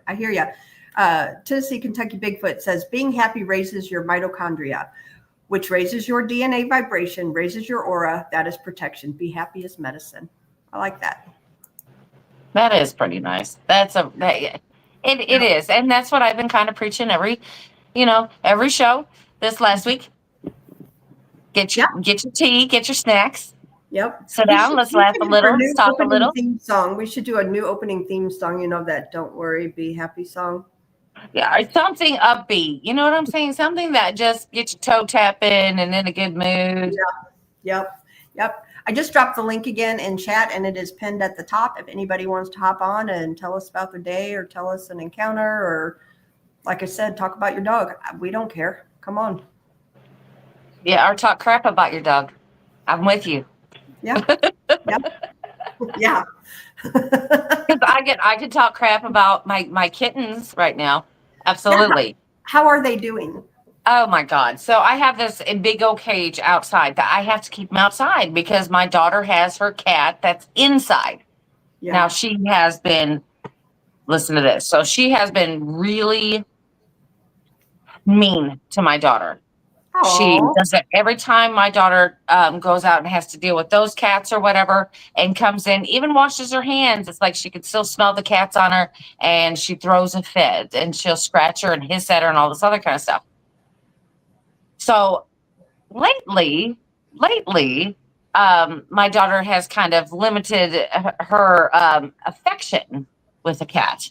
S3: Tennessee, Kentucky Bigfoot says, being happy raises your mitochondria, which raises your DNA vibration, raises your aura. That is protection. Be happy is medicine. I like that.
S4: That is pretty nice. It is. And that's what I've been kind of preaching every show this last week. Get your tea, get your snacks.
S3: Yep.
S4: Sit down. Let's laugh a little. Let's talk a little.
S3: Theme song. We should do a new opening theme song. That "Don't Worry, Be Happy" song.
S4: Yeah, or something upbeat. You know what I'm saying? Something that just gets your toe tapping and in a good mood.
S3: Yeah. Yep. I just dropped the link again in chat, and it is pinned at the top. If anybody wants to hop on and tell us about their day, or tell us an encounter, or, like I said, talk about your dog. We don't care. Come on.
S4: Yeah, or talk crap about your dog. I'm with you.
S3: Yeah. Yeah.
S4: Because I could talk crap about my kittens right now. Absolutely.
S3: Yeah. How are they doing?
S4: Oh my God. So I have this big old cage outside that I have to keep them outside because my daughter has her cat that's inside. Yeah. Now she has been, listen to this. So she has been really mean to my daughter. She
S3: Oh,
S4: does it every time my daughter goes out and has to deal with those cats or whatever, and comes in, even washes her hands. It's like she could still smell the cats on her, and she throws a fit, and she'll scratch her and hiss at her and all this other kind of stuff. So lately, my daughter has kind of limited her affection with the cat.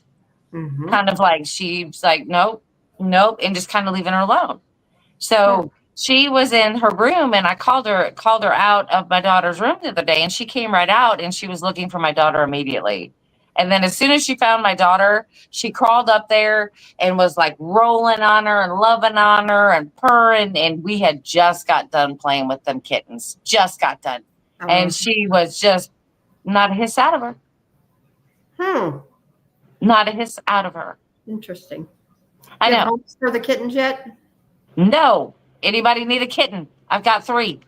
S3: mm-hmm.
S4: Kind of like she's like, nope, and just kind of leaving her alone. So she was in her room, and I called her out of my daughter's room the other day, and she came right out, and she was looking for my daughter immediately. And then as soon as she found my daughter, she crawled up there and was like rolling on her and loving on her and purring. And we had just got done playing with them kittens, just got done. And she was just not a hiss out of her. Not a hiss out of her.
S3: Interesting.
S4: I know.
S3: Homes for the kittens yet?
S4: No. Anybody need a kitten? I've got 3.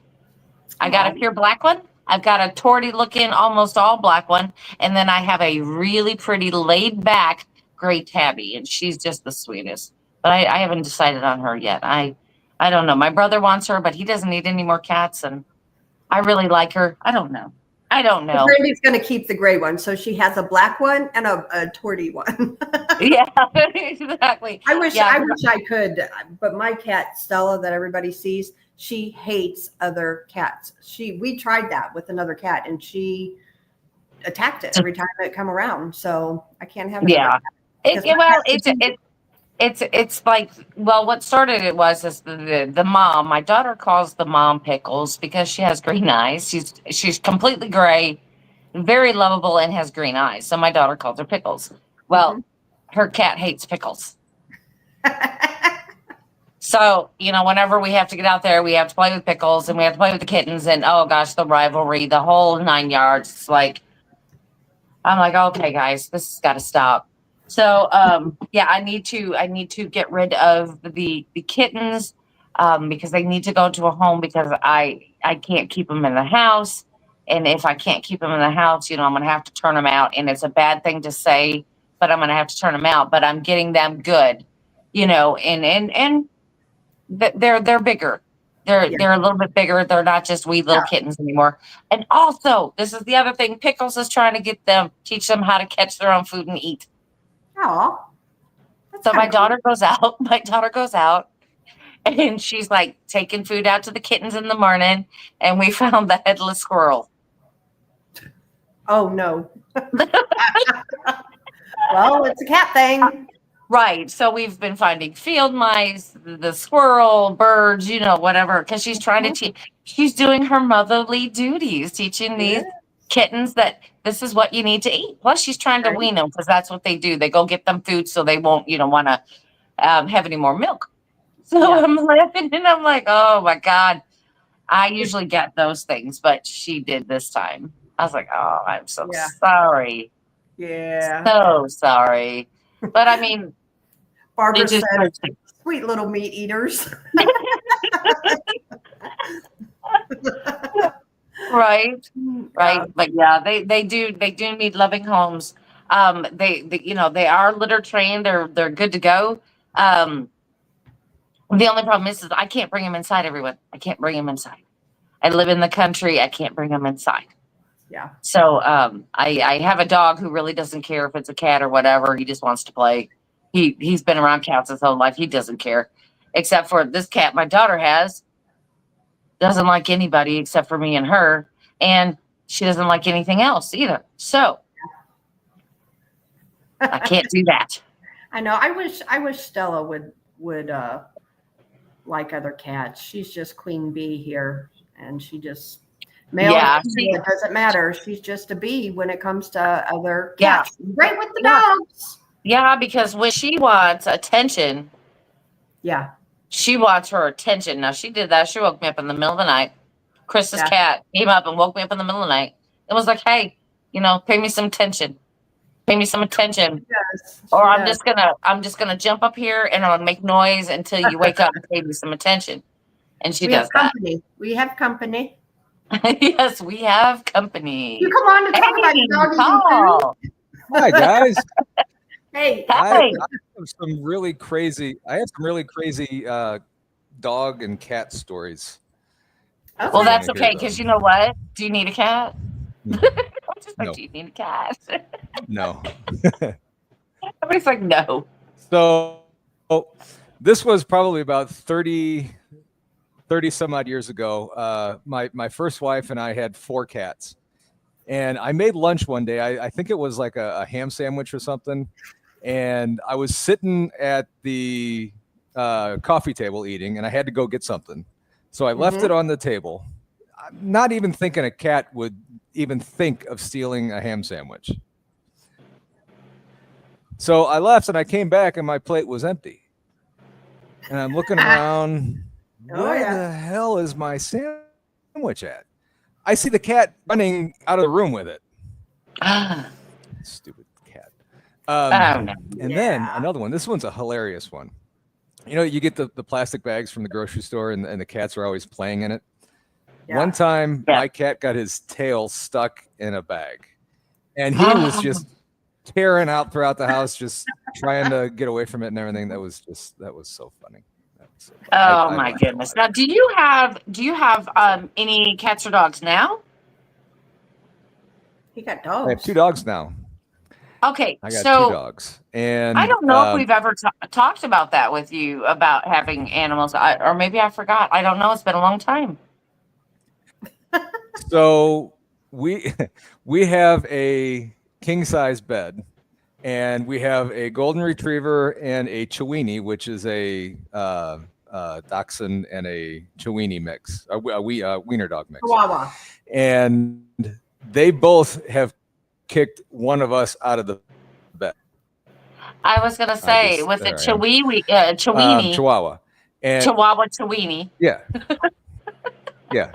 S4: I got a pure black one. I've got a torty looking, almost all black one. And then I have a really pretty laid back gray tabby. And she's just the sweetest. But I haven't decided on her yet. I don't know. My brother wants her, but he doesn't need any more cats. And I really like her. I don't know.
S3: Brandy's going to keep the gray one. So she has a black one and a torty one.
S4: Yeah, exactly.
S3: I wish I could. But my cat, Stella, that everybody sees, she hates other cats. We tried that with another cat, and she attacked it every time it come around. So I can't have it.
S4: Yeah. It's like, well, what started it was the mom. My daughter calls the mom Pickles because she has green eyes. She's completely gray, very lovable, and has green eyes. So my daughter calls her Pickles. Well, her cat hates pickles. So, whenever we have to get out there, we have to play with Pickles, and we have to play with the kittens, and oh gosh, the rivalry, the whole 9 yards. It's like, I'm like, okay, guys, this has got to stop. So, yeah, I need to get rid of the kittens because they need to go to a home because I can't keep them in the house. And if I can't keep them in the house, I'm going to have to turn them out. And it's a bad thing to say, but I'm going to have to turn them out. But I'm getting them good, and they're bigger. They're a little bit bigger. They're not just wee little kittens anymore. And also, this is the other thing. Pickles is trying to teach them how to catch their own food and eat.
S3: Oh.
S4: So my daughter goes out. And she's like taking food out to the kittens in the morning. And we found the headless squirrel.
S3: Oh, no. Well, it's a cat thing.
S4: Right. So we've been finding field mice, the squirrel, birds, whatever, because she's trying to teach. She's doing her motherly duties, teaching these kittens that this is what you need to eat. Plus, she's trying to wean them because that's what they do. They go get them food so they won't, want to have any more milk. So I'm laughing and I'm like, oh my God. I usually get those things, but she did this time. I was like, oh, I'm so sorry.
S3: Yeah.
S4: So sorry. But I mean,
S3: Barbara said, sweet little meat eaters.
S4: Right. But yeah, they do need loving homes. They are litter trained. They're good to go. The only problem is I can't bring them inside, everyone. I can't bring them inside. I live in the country. I can't bring them inside.
S3: Yeah.
S4: So I have a dog who really doesn't care if it's a cat or whatever. He just wants to play. He's been around cats his whole life. He doesn't care, except for this cat my daughter has. Doesn't like anybody except for me and her, and she doesn't like anything else either. So I can't do that.
S3: I know. I wish Stella would like other cats. She's just queen bee here, and she just it doesn't matter. She's just a bee when it comes to other cats. Yeah. Great with the dogs.
S4: Yeah, because when she wants attention, she wants her attention. Now she did that. She woke me up in the middle of the night. Krista's cat came up and woke me up in the middle of the night. It was like, hey, pay me some attention. Pay me some attention. Or I'm just gonna jump up here and I'll make noise until you wake up and pay me some attention. And she does that.
S3: We have company.
S4: Yes, we have company.
S3: You come on to talk about your dog.
S6: Hi guys.
S3: Hey.
S6: I have some really crazy dog and cat stories.
S3: Okay.
S4: Well, that's
S6: wanna hear
S4: okay, because
S6: those.
S4: you know what? Do you need a cat?
S6: No.
S4: I'm just like,
S6: No.
S4: do you need a cat?
S6: No.
S4: Everybody's like, no.
S6: So this was probably about 30 some odd years ago. My first wife and I had 4 cats. And I made lunch one day. I think it was like a ham sandwich or something. And I was sitting at the coffee table eating, and I had to go get something. So I left it on the table. I'm not even thinking a cat would even think of stealing a ham sandwich. So I left and I came back and my plate was empty. And I'm looking around, where the hell is my sandwich at? I see the cat running out of the room with it. Stupid cat.
S4: Oh, no.
S6: And then another one. This one's a hilarious one. You know, you get the plastic bags from the grocery store and the cats are always playing in it.
S3: Yeah.
S6: One time, my cat got his tail stuck in a bag. And he was just tearing out throughout the house, just trying to get away from it and everything. That was so funny.
S4: Oh my goodness. Now, do you have any cats or dogs now?
S3: He got
S6: I have
S3: dogs.
S6: 2 dogs now.
S4: Okay,
S6: I got
S4: so
S6: 2 dogs. And
S4: I don't know if we've ever talked about that with you, about having animals, or maybe I forgot. I don't know. It's been a long time.
S6: So we have a king size bed, and we have a golden retriever and a Chiweenie, which is a dachshund and a Chiweenie mix, a wiener dog mix.
S3: Chihuahua.
S6: And they both have kicked one of us out of the bed.
S4: I was gonna say, was it Chiweenie?
S6: Chihuahua. And
S4: Chihuahua Chiweenie.
S6: yeah. Yeah.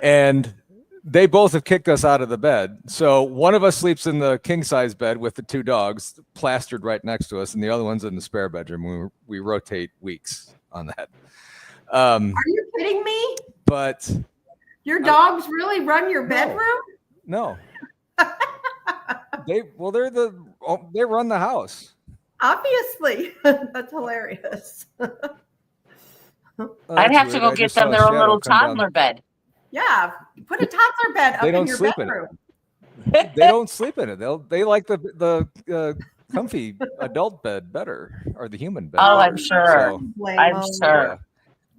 S6: And they both have kicked us out of the bed. So one of us sleeps in the king size bed with the 2 dogs plastered right next to us, and the other one's in the spare bedroom. We rotate weeks on that.
S3: Are you kidding me?
S6: But
S3: Your dogs really run your bedroom?
S6: no. They run the house.
S3: Obviously. That's hilarious.
S4: I'd have to go get them their own little toddler bed.
S3: Yeah. Put a toddler bed up in your bedroom.
S6: They don't sleep in it. They like the comfy adult bed better, or the human bed.
S4: Oh,
S6: better.
S4: I'm sure. I'm sure.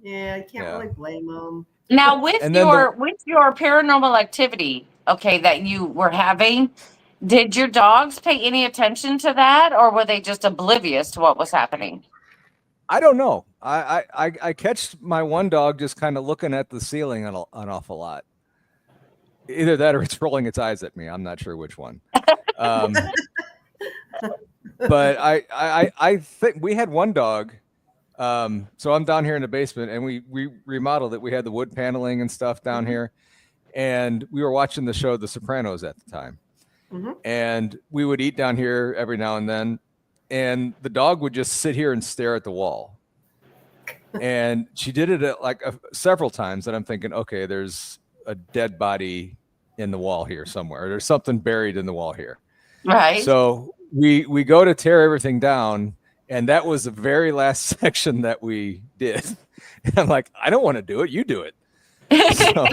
S3: Yeah, I can't really blame them.
S4: Now, with your paranormal activity, okay, that you were having, did your dogs pay any attention to that, or were they just oblivious to what was happening?
S6: I don't know. I catch my one dog just kind of looking at the ceiling an awful lot. Either that or it's rolling its eyes at me. I'm not sure which one. But I think we had one dog. So I'm down here in the basement, and we remodeled it. We had the wood paneling and stuff down here, and we were watching the show The Sopranos at the time. And we would eat down here every now and then, and the dog would just sit here and stare at the wall. And she did it several times, and I'm thinking, okay, there's a dead body in the wall here somewhere. There's something buried in the wall here.
S4: Right.
S6: So we go to tear everything down, and that was the very last section that we did. And I'm like, I don't want to do it. You do it. So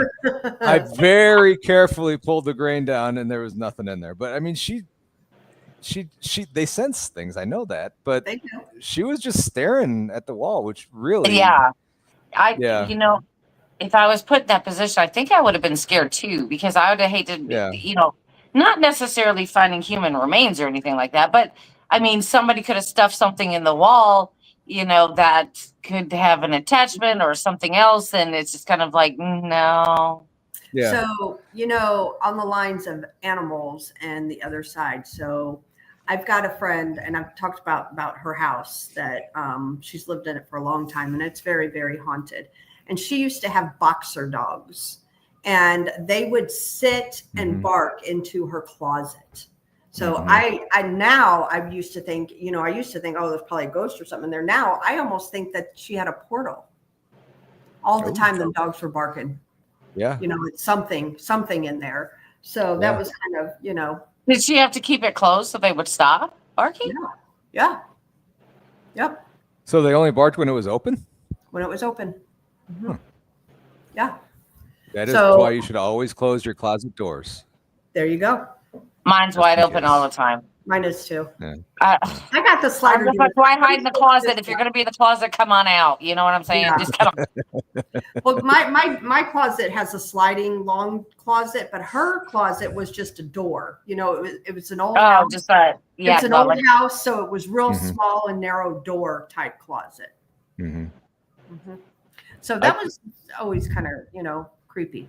S6: I very carefully pulled the grain down, and there was nothing in there. But I mean, they sense things. I know that, but she was just staring at the wall, which really,
S4: you know, if I was put in that position, I think I would have been scared too, because I would have hated, you know, not necessarily finding human remains or anything like that, but I mean, somebody could have stuffed something in the wall, you know, that could have an attachment or something else, and it's just kind of like, no.
S6: Yeah.
S3: So, you know, on the lines of animals and the other side. So I've got a friend, and I've talked about her house that she's lived in it for a long time, and it's very, very haunted. And she used to have boxer dogs, and they would sit and bark into her closet. So I used to think, oh, there's probably a ghost or something there. Now I almost think that she had a portal. All the time the dogs were barking.
S6: Yeah.
S3: You know, it's something in there. So that was kind of, you know.
S4: Did she have to keep it closed so they would stop barking?
S3: Yeah. Yep.
S6: So they only barked when it was open?
S3: when it was open. Mm-hmm. Yeah.
S6: That is
S3: So-
S6: why you should always close your closet doors.
S3: There you go.
S4: Mine's wide open all the time.
S3: Mine is too.
S6: Yeah.
S3: I got the slider.
S4: Why hide in the closet? If you're going to be in the closet, come on out. You know what I'm saying?
S3: Yeah.
S4: Just come on.
S3: Well, my closet has a sliding long closet, but her closet was just a door. You know, it was an old house.
S4: Just that. Yeah.
S3: It's an old house, so it was real
S6: Mhm.
S3: small and narrow door type closet.
S6: Mm-hmm.
S3: Mm-hmm. So that was always kind of, creepy.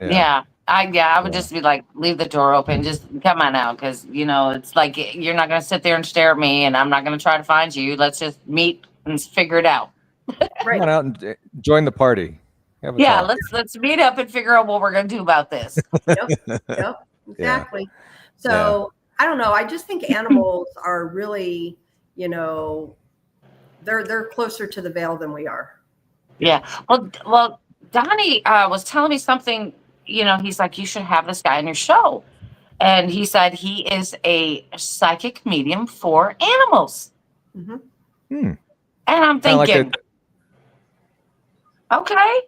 S4: Yeah. I would just be like, leave the door open. Just come on out. Because, it's like you're not going to sit there and stare at me and I'm not going to try to find you. Let's just meet and figure it out.
S3: Right.
S6: Come on out and join the party. Have a
S4: Yeah.
S6: talk.
S4: Let's meet up and figure out what we're going to do about this.
S3: Yep. Exactly. So I don't know. I just think animals are really, they're closer to the veil than we are.
S4: Yeah. Well, Donny was telling me something. He's like, you should have this guy on your show. And he said he is a psychic medium for animals.
S3: Mm-hmm.
S6: Hmm.
S4: And I'm
S6: Kinda
S4: thinking, okay,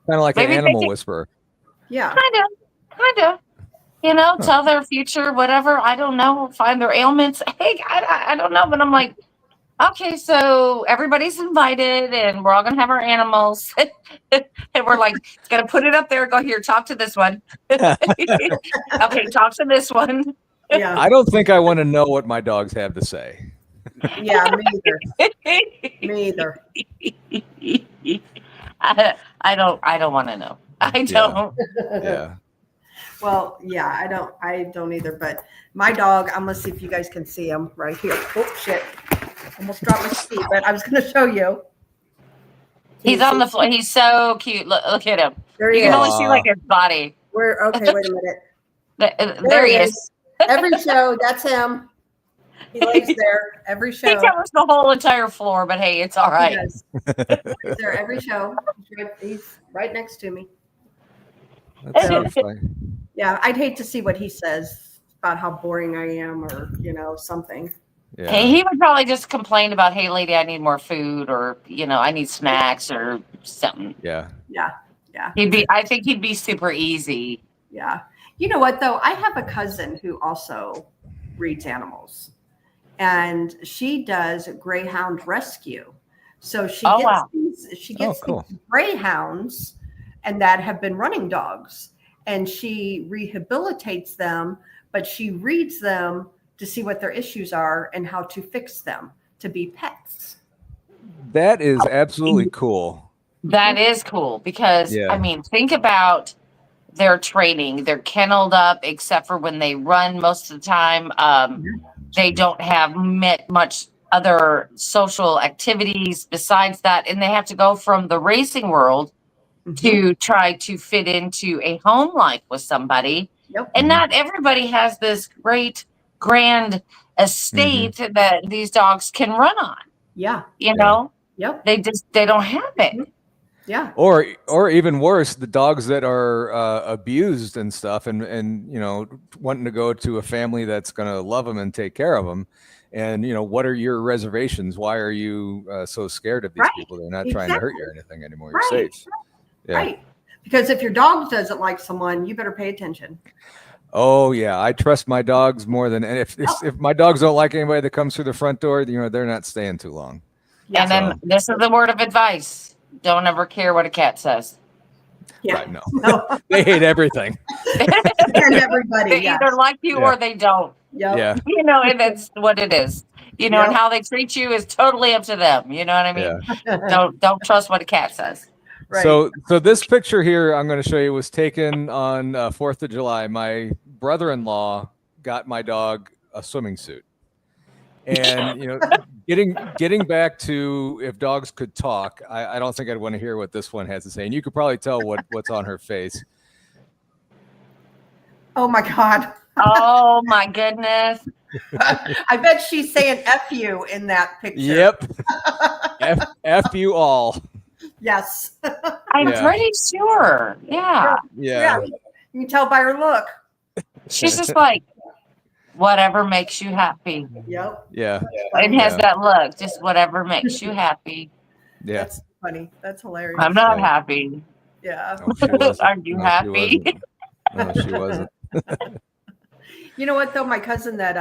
S6: Kind of like
S4: Maybe
S6: an animal
S4: they-
S6: whisperer.
S3: Yeah.
S4: kind of, tell their future, whatever. I don't know. Find their ailments. Hey, I don't know. But I'm like, okay, so everybody's invited and we're all going to have our animals. And we're like, going to put it up there. Go here, talk to this one. Okay, talk to this one.
S3: Yeah.
S6: I don't think I want to know what my dogs have to say.
S3: Yeah. Me either.
S4: I don't want to know. I don't.
S6: Yeah.
S3: Well, yeah, I don't either. But my dog, I'm gonna see if you guys can see him right here. Oh shit! Almost dropped my seat, but I was gonna show you.
S4: He's on the floor. He's so cute. Look at him.
S3: There
S4: You
S3: he
S4: can
S3: is.
S4: only see like his body.
S3: Okay, wait a minute.
S4: There he is.
S3: Every show, that's him. He lays there every show.
S4: He covers the whole entire floor, but hey, it's all
S3: He
S4: right.
S3: does. He's there every show. He's right next to me.
S6: That's so funny.
S3: Yeah, I'd hate to see what he says about how boring I am, or something.
S6: Yeah.
S4: Hey, he would probably just complain about, hey, lady, I need more food, or I need snacks or something.
S6: Yeah.
S3: Yeah.
S4: I think he'd be super easy.
S3: Yeah. You know what though? I have a cousin who also breeds animals, and she does greyhound rescue. So she
S4: Oh,
S3: gets
S4: wow.
S3: these
S6: Cool.
S3: greyhounds, and that have been running dogs, and she rehabilitates them, but she reads them to see what their issues are and how to fix them to be pets.
S6: That is absolutely cool.
S4: That is cool because,
S6: Yeah.
S4: I mean, think about their training. They're kenneled up, except for when they run most of the time. They don't have much other social activities besides that. And they have to go from the racing world to try to fit into a home life with somebody.
S3: Yep.
S4: And not everybody has this great grand estate that these dogs can run on.
S3: Yeah.
S4: You know,
S3: Yep.
S4: they don't have it.
S3: Yeah.
S6: Or even worse, the dogs that are abused and stuff, and wanting to go to a family that's going to love them and take care of them. And what are your reservations? Why are you so scared of these
S3: Right.
S6: people? They're not trying to hurt you or anything anymore. You're
S3: Right.
S6: safe. Yeah.
S3: Right. Because if your dog doesn't like someone, you better pay attention.
S6: Oh yeah, I trust my dogs more than if my dogs don't like anybody that comes through the front door, they're not staying too long.
S4: And then this is the word of advice. Don't ever care what a cat says.
S3: Yeah.
S6: Right, no.
S3: No.
S6: They hate everything.
S3: And everybody.
S4: They
S3: Yes.
S4: either like you or they don't.
S3: Yep.
S6: Yeah.
S4: And that's what it is. And how they treat you is totally up to them. You know what I mean?
S6: Yeah.
S4: Don't trust what a cat says.
S3: Right.
S6: So this picture here I'm going to show you was taken on 4th of July. My brother-in-law got my dog a swimming suit. And getting back to if dogs could talk, I don't think I'd want to hear what this one has to say. And you could probably tell what's on her face.
S3: Oh my God.
S4: Oh my goodness.
S3: I bet she's saying F you in that picture.
S6: Yep. F you all.
S3: Yes.
S4: I'm
S6: Yeah.
S4: pretty sure. Yeah.
S6: Yeah.
S3: You can tell by her look.
S4: She's just like, whatever makes you happy.
S3: Yep.
S6: Yeah.
S4: It has that look. Just whatever makes you happy.
S6: Yeah.
S3: That's funny. That's hilarious.
S4: I'm not happy.
S3: Yeah.
S6: No, she wasn't.
S4: Are you
S6: No, she
S4: happy?
S6: wasn't. No, she wasn't.
S3: You know what though? My cousin that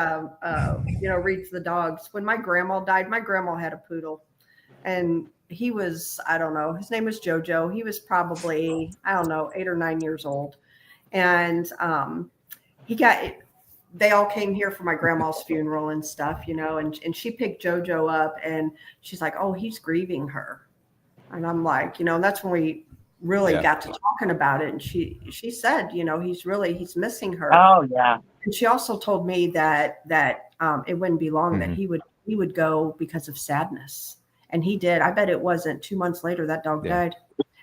S3: reads the dogs. When my grandma died, my grandma had a poodle, and he was, I don't know, his name was Jojo. He was probably, I don't know, 8 or 9 years old, and they all came here for my grandma's funeral and stuff, and she picked Jojo up, and she's like, oh, he's grieving her, and I'm like, and that's when we really got to talking about it, and she said, he's missing her.
S4: Oh yeah.
S3: And she also told me that it wouldn't be long that he would go because of sadness. And he did. I bet it wasn't 2 months later that dog died.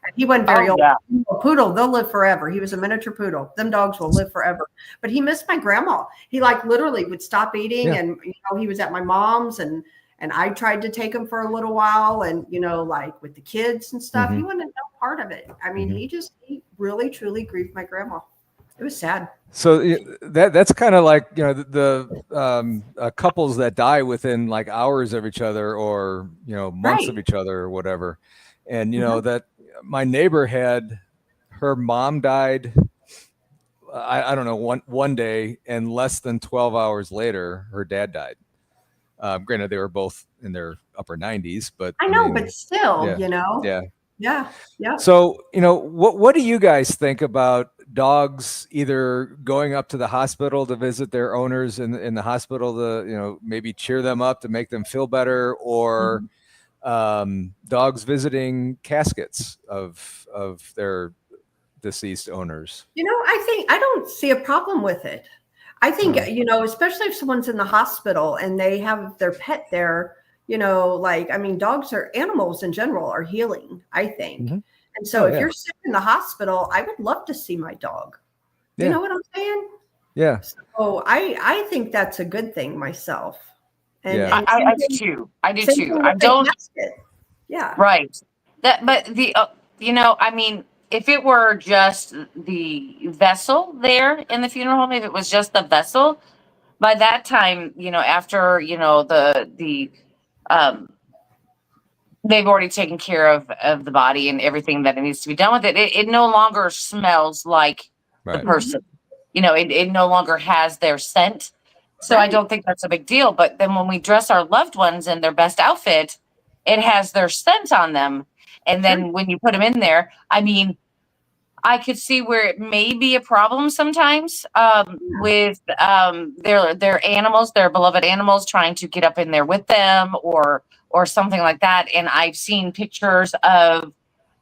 S3: And he wasn't very old.
S4: Yeah.
S3: Poodle, they'll live forever. He was a miniature poodle. Them dogs will live forever. But he missed my grandma. He literally would stop eating, and he was at my mom's, and I tried to take him for a little while, and with the kids and stuff. He wasn't no part of it. I mean, he really truly grieved my grandma. It was sad.
S6: So that's kind of like, the couples that die within like hours of each other, or, months of each other or whatever. And, that my neighbor had, her mom died, I don't know, one day, and less than 12 hours later, her dad died. Granted, they were both in their upper 90s, but
S3: I know, but still,
S6: Yeah.
S3: Yeah.
S6: So, what do you guys think about dogs either going up to the hospital to visit their owners in the hospital to, maybe cheer them up to make them feel better, or dogs visiting caskets of their deceased owners?
S3: I don't see a problem with it. I think, especially if someone's in the hospital and they have their pet there, dogs are animals in general are healing, I think. And so if you're sick in the hospital, I would love to see my dog. You know what I'm saying?
S6: Yeah.
S3: So I think that's a good thing myself. And
S4: I do too. I do too. I don't.
S3: Yeah.
S4: Right. But if it were just the vessel there in the funeral home, if it was just the vessel, by that time, after, they've already taken care of the body and everything that it needs to be done with it. It no longer smells like the person. It no longer has their scent. So I don't think that's a big deal. But then when we dress our loved ones in their best outfit, it has their scent on them. And then when you put them in there, I could see where it may be a problem sometimes with their animals, their beloved animals, trying to get up in there with them or something like that. And I've seen pictures of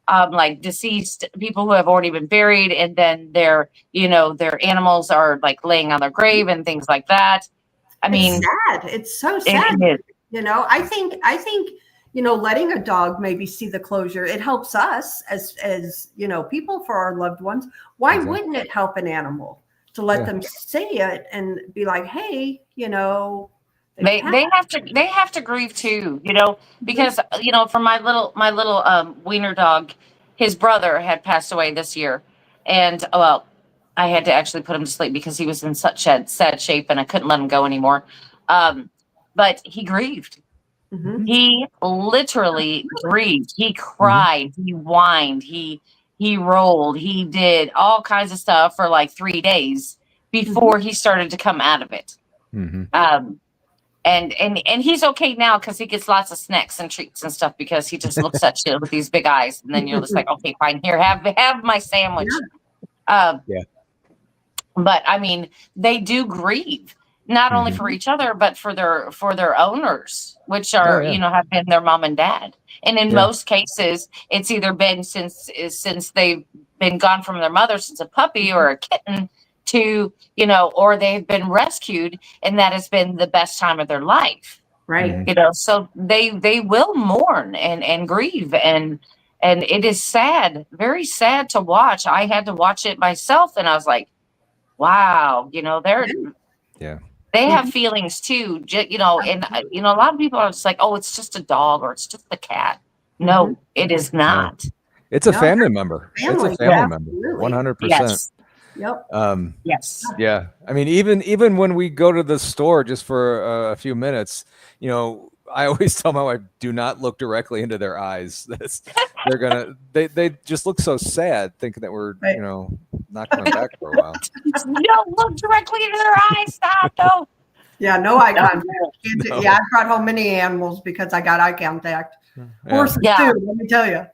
S4: like deceased people who have already been buried, and then their animals are like laying on their grave and things like that.
S3: It's sad. It's so sad.
S4: It is.
S3: I think letting a dog maybe see the closure, it helps us as people for our loved ones. Why wouldn't it help an animal to let them see it and be like, hey,
S4: they have to grieve too, because for my little wiener dog, his brother had passed away this year, and I had to actually put him to sleep because he was in such sad shape, and I couldn't let him go anymore. But he grieved. He literally grieved. He cried. He whined. He rolled. He did all kinds of stuff for like 3 days before he started to come out of it. And he's okay now because he gets lots of snacks and treats and stuff because he just looks at you with these big eyes, and then you're just like, okay, fine, here, have my sandwich. But they do grieve. Not only for each other, but for their owners, which are have been their mom and dad. And in most cases, it's either been since they've been gone from their mother since a puppy or a kitten to or they've been rescued, and that has been the best time of their life.
S3: Right.
S4: So they will mourn and grieve, and it is sad, very sad to watch. I had to watch it myself, and I was like, wow, they have feelings too, and a lot of people are just like, oh, it's just a dog or it's just a cat. No, it is not.
S6: It's a family member. It's a family member. 100%.
S4: Yes.
S3: Yep.
S4: Yes.
S6: Yeah. Even when we go to the store just for a few minutes, I always tell my wife, do not look directly into their eyes. They just look so sad, thinking that we're not coming back for a while.
S4: You don't look directly into their eyes. Stop, though.
S3: Yeah, no eye contact.
S6: No.
S3: Yeah, I brought home many animals because I got eye contact. Horses
S4: Yeah.
S3: too, let me tell you.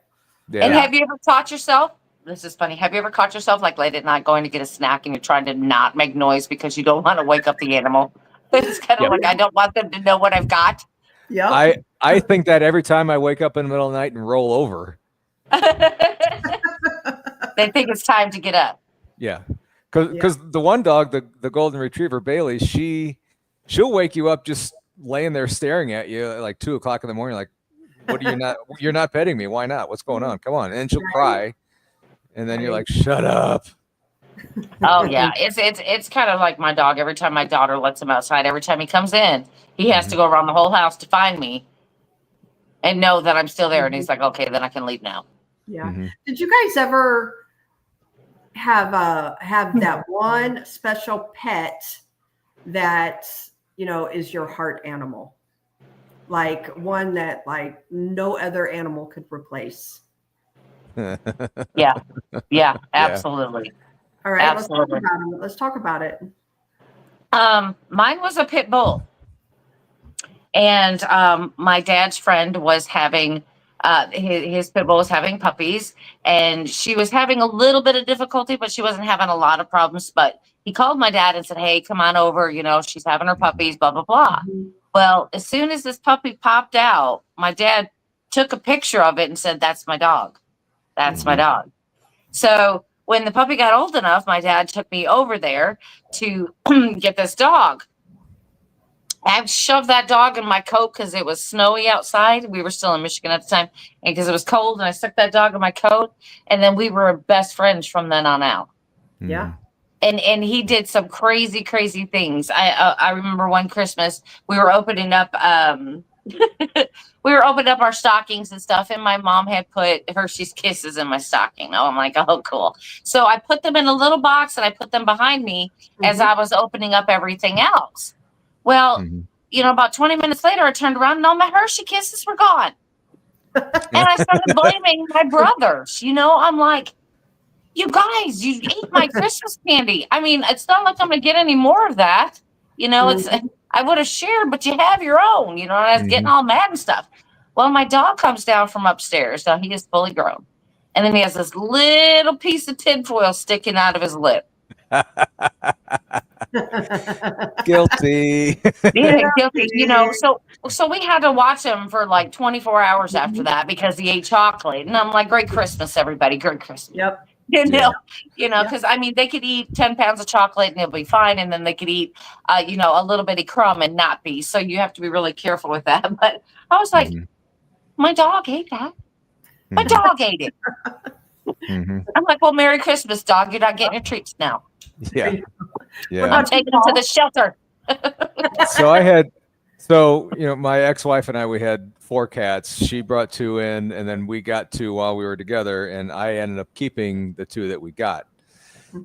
S6: Yeah.
S4: And have you ever caught yourself? This is funny. Have you ever caught yourself like late at night going to get a snack and you're trying to not make noise because you don't want to wake up the animal? It's kind of like I don't want them to know what I've got.
S3: Yeah.
S6: I think that every time I wake up in the middle of the night and roll over.
S4: They think it's time to get up.
S6: Yeah. Because the one dog, the golden retriever, Bailey, she'll wake you up just laying there staring at you at like 2 o'clock in the morning. Like, what are you not? You're not petting me. Why not? What's going on? Come on. And she'll cry. And then you're like, shut up.
S4: Oh yeah, it's kind of like my dog. Every time my daughter lets him outside, every time he comes in, he has to go around the whole house to find me and know that I'm still there. And he's like, okay, then I can leave now.
S3: Yeah. Did you guys ever have that one special pet that is your heart animal, like one that like no other animal could replace?
S4: Yeah, absolutely.
S3: All right,
S4: Absolutely.
S3: let's talk about it.
S4: Mine was a pit bull, and my dad's friend was having his pit bull was having puppies, and she was having a little bit of difficulty, but she wasn't having a lot of problems. But he called my dad and said, "Hey, come on over. She's having her puppies. Blah blah blah." Well, as soon as this puppy popped out, my dad took a picture of it and said, "That's my dog. That's my dog." So when the puppy got old enough, my dad took me over there to get this dog. I shoved that dog in my coat because it was snowy outside. We were still in Michigan at the time, and because it was cold, and I stuck that dog in my coat, and then we were best friends from then on out.
S3: Yeah.
S4: And he did some crazy things. I remember one Christmas we were opening up our stockings and stuff, and my mom had put Hershey's Kisses in my stocking. Oh, I'm like, oh, cool. So I put them in a little box and I put them behind me as I was opening up everything else. Well, about 20 minutes later, I turned around and all my Hershey Kisses were gone. And I started blaming my brothers. I'm like, you guys, you ate my Christmas candy. I mean, it's not like I'm going to get any more of that. It's I would have shared, but you have your own, and I was getting all mad and stuff. Well, my dog comes down from upstairs. Now he is fully grown. And then he has this little piece of tinfoil sticking out of his lip.
S6: Guilty.
S4: Yeah, guilty. So we had to watch him for like 24 hours after that because he ate chocolate. And I'm like, great Christmas, everybody. Great Christmas.
S3: Yep.
S4: Because I mean, they could eat 10 pounds of chocolate and it'll be fine. And then they could eat, a little bitty crumb and not be. So you have to be really careful with that. But I was like, my dog ate that. My dog ate it. I'm like, well, Merry Christmas, dog. You're not getting your treats now.
S6: Yeah.
S4: I'm taking him to the shelter.
S6: My ex-wife and I, we had 4 cats. She brought 2 in, and then we got 2 while we were together, and I ended up keeping the 2 that we got.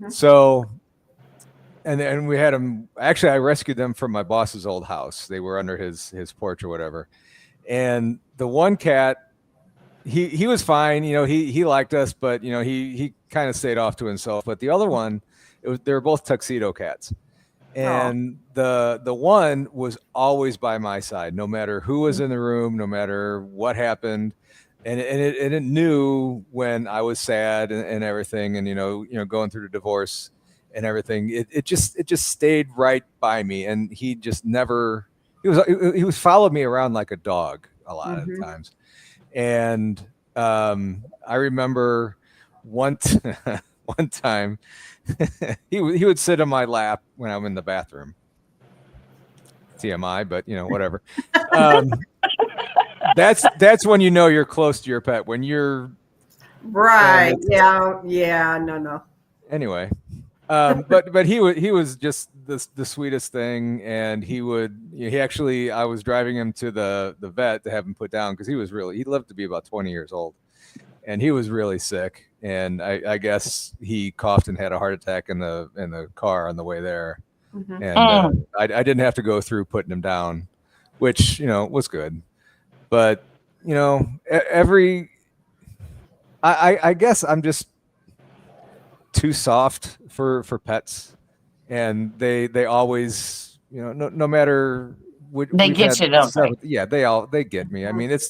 S6: So, and then we had them. Actually, I rescued them from my boss's old house. They were under his porch or whatever. And the one cat, he was fine. He liked us, but he kind of stayed off to himself. But the other one, they were both tuxedo cats. And the one was always by my side, no matter who was in the room, no matter what happened. And it knew when I was sad and everything, and going through the divorce and everything. It just stayed right by me, and he just never. He was followed me around like a dog a lot of times. And I remember one time. he would sit on my lap when I'm in the bathroom. TMI, but whatever. That's when you're close to your pet, when you're
S3: right. No.
S6: Anyway, but he was just the sweetest thing, and he actually, I was driving him to the vet to have him put down because he lived to be about 20 years old, and he was really sick. And I guess he coughed and had a heart attack in the car on the way there. And I didn't have to go through putting him down, which, was good. But, I guess I'm just too soft for pets, and they always, no matter
S4: They get you, don't they?
S6: Yeah, they get me. I mean, it's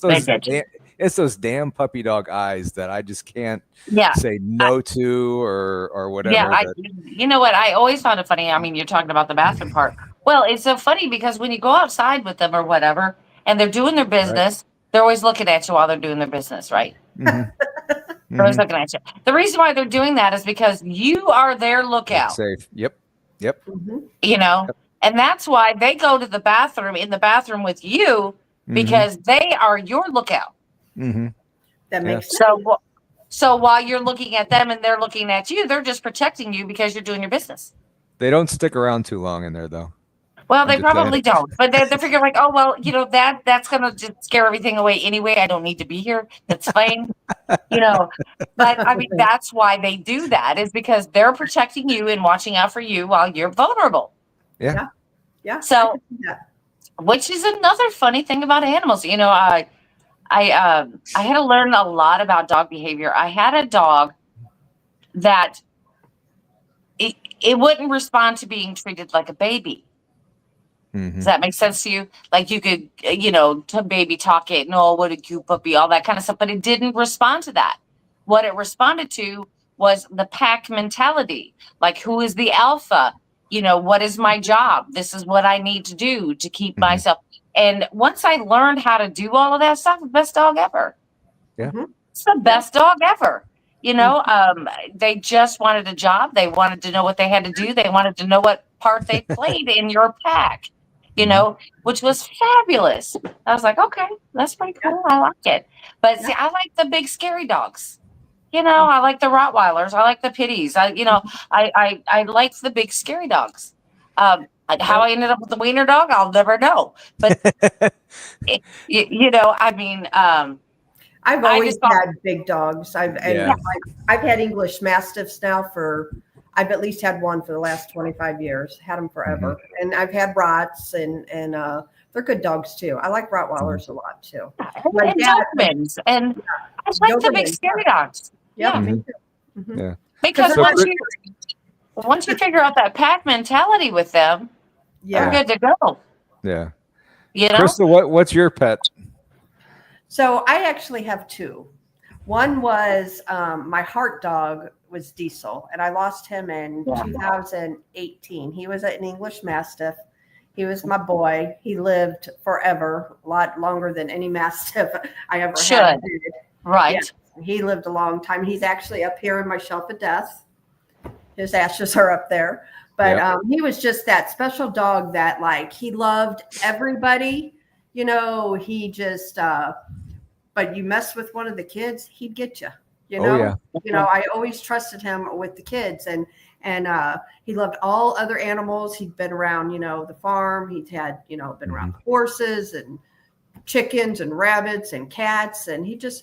S6: those damn puppy dog eyes that I just can't say no to or whatever.
S4: Yeah, you know what? I always found it funny. I mean, you're talking about the bathroom part. Well, it's so funny because when you go outside with them or whatever, and they're doing their business, they're always looking at you while they're doing their business, right?
S6: Mm-hmm.
S4: They're always looking at you. The reason why they're doing that is because you are their lookout.
S6: Safe. Yep.
S4: And that's why they go to the bathroom with you, because they are your lookout.
S6: Mm-hmm.
S3: That makes
S4: sense. So while you're looking at them and they're looking at you, they're just protecting you because you're doing your business.
S6: They don't stick around too long in there, though.
S4: Well, they probably don't, but they're figuring like, oh, well, that's going to just scare everything away anyway. I don't need to be here. That's fine. But I mean, that's why they do that, is because they're protecting you and watching out for you while you're vulnerable.
S6: Yeah.
S4: So, which is another funny thing about animals. I had to learn a lot about dog behavior. I had a dog that it wouldn't respond to being treated like a baby. Mm-hmm. Does that make sense to you? Like you could, to baby talk it, no, what a cute puppy, all that kind of stuff, but it didn't respond to that. What it responded to was the pack mentality. Like, who is the alpha? What is my job? This is what I need to do to keep myself. And once I learned how to do all of that stuff, the best dog ever.
S6: Yeah.
S4: It's the best dog ever. They just wanted a job. They wanted to know what they had to do. They wanted to know what part they played in your pack, which was fabulous. I was like, okay, that's pretty cool. I like it. But see, I like the big scary dogs. I like the Rottweilers. I like the Pitties. I like the big scary dogs. How I ended up with the wiener dog, I'll never know. But
S3: I've always had big dogs. I've had English Mastiffs now I've at least had one for the last 25 years. Had them forever, and I've had Rots, and they're good dogs too. I like Rottweilers a lot too.
S4: And Dobermans, and I like the big scary dogs.
S3: Yeah,
S6: me too. Yeah.
S4: Because once you figure out that pack mentality with them, you're good to go.
S6: Yeah. Krista, what's your pet?
S3: So I actually have two. One was my heart dog was Diesel, and I lost him in 2018. He was an English Mastiff. He was my boy. He lived forever, a lot longer than any Mastiff I ever had.
S4: Right.
S3: Yeah, he lived a long time. He's actually up here in my shelf of death. His ashes are up there. But he was just that special dog that, like, he loved everybody. He just, but you mess with one of the kids, he'd get you. I always trusted him with the kids, and he loved all other animals. He'd been around, the farm. He'd had, been around horses and chickens and rabbits and cats, and he just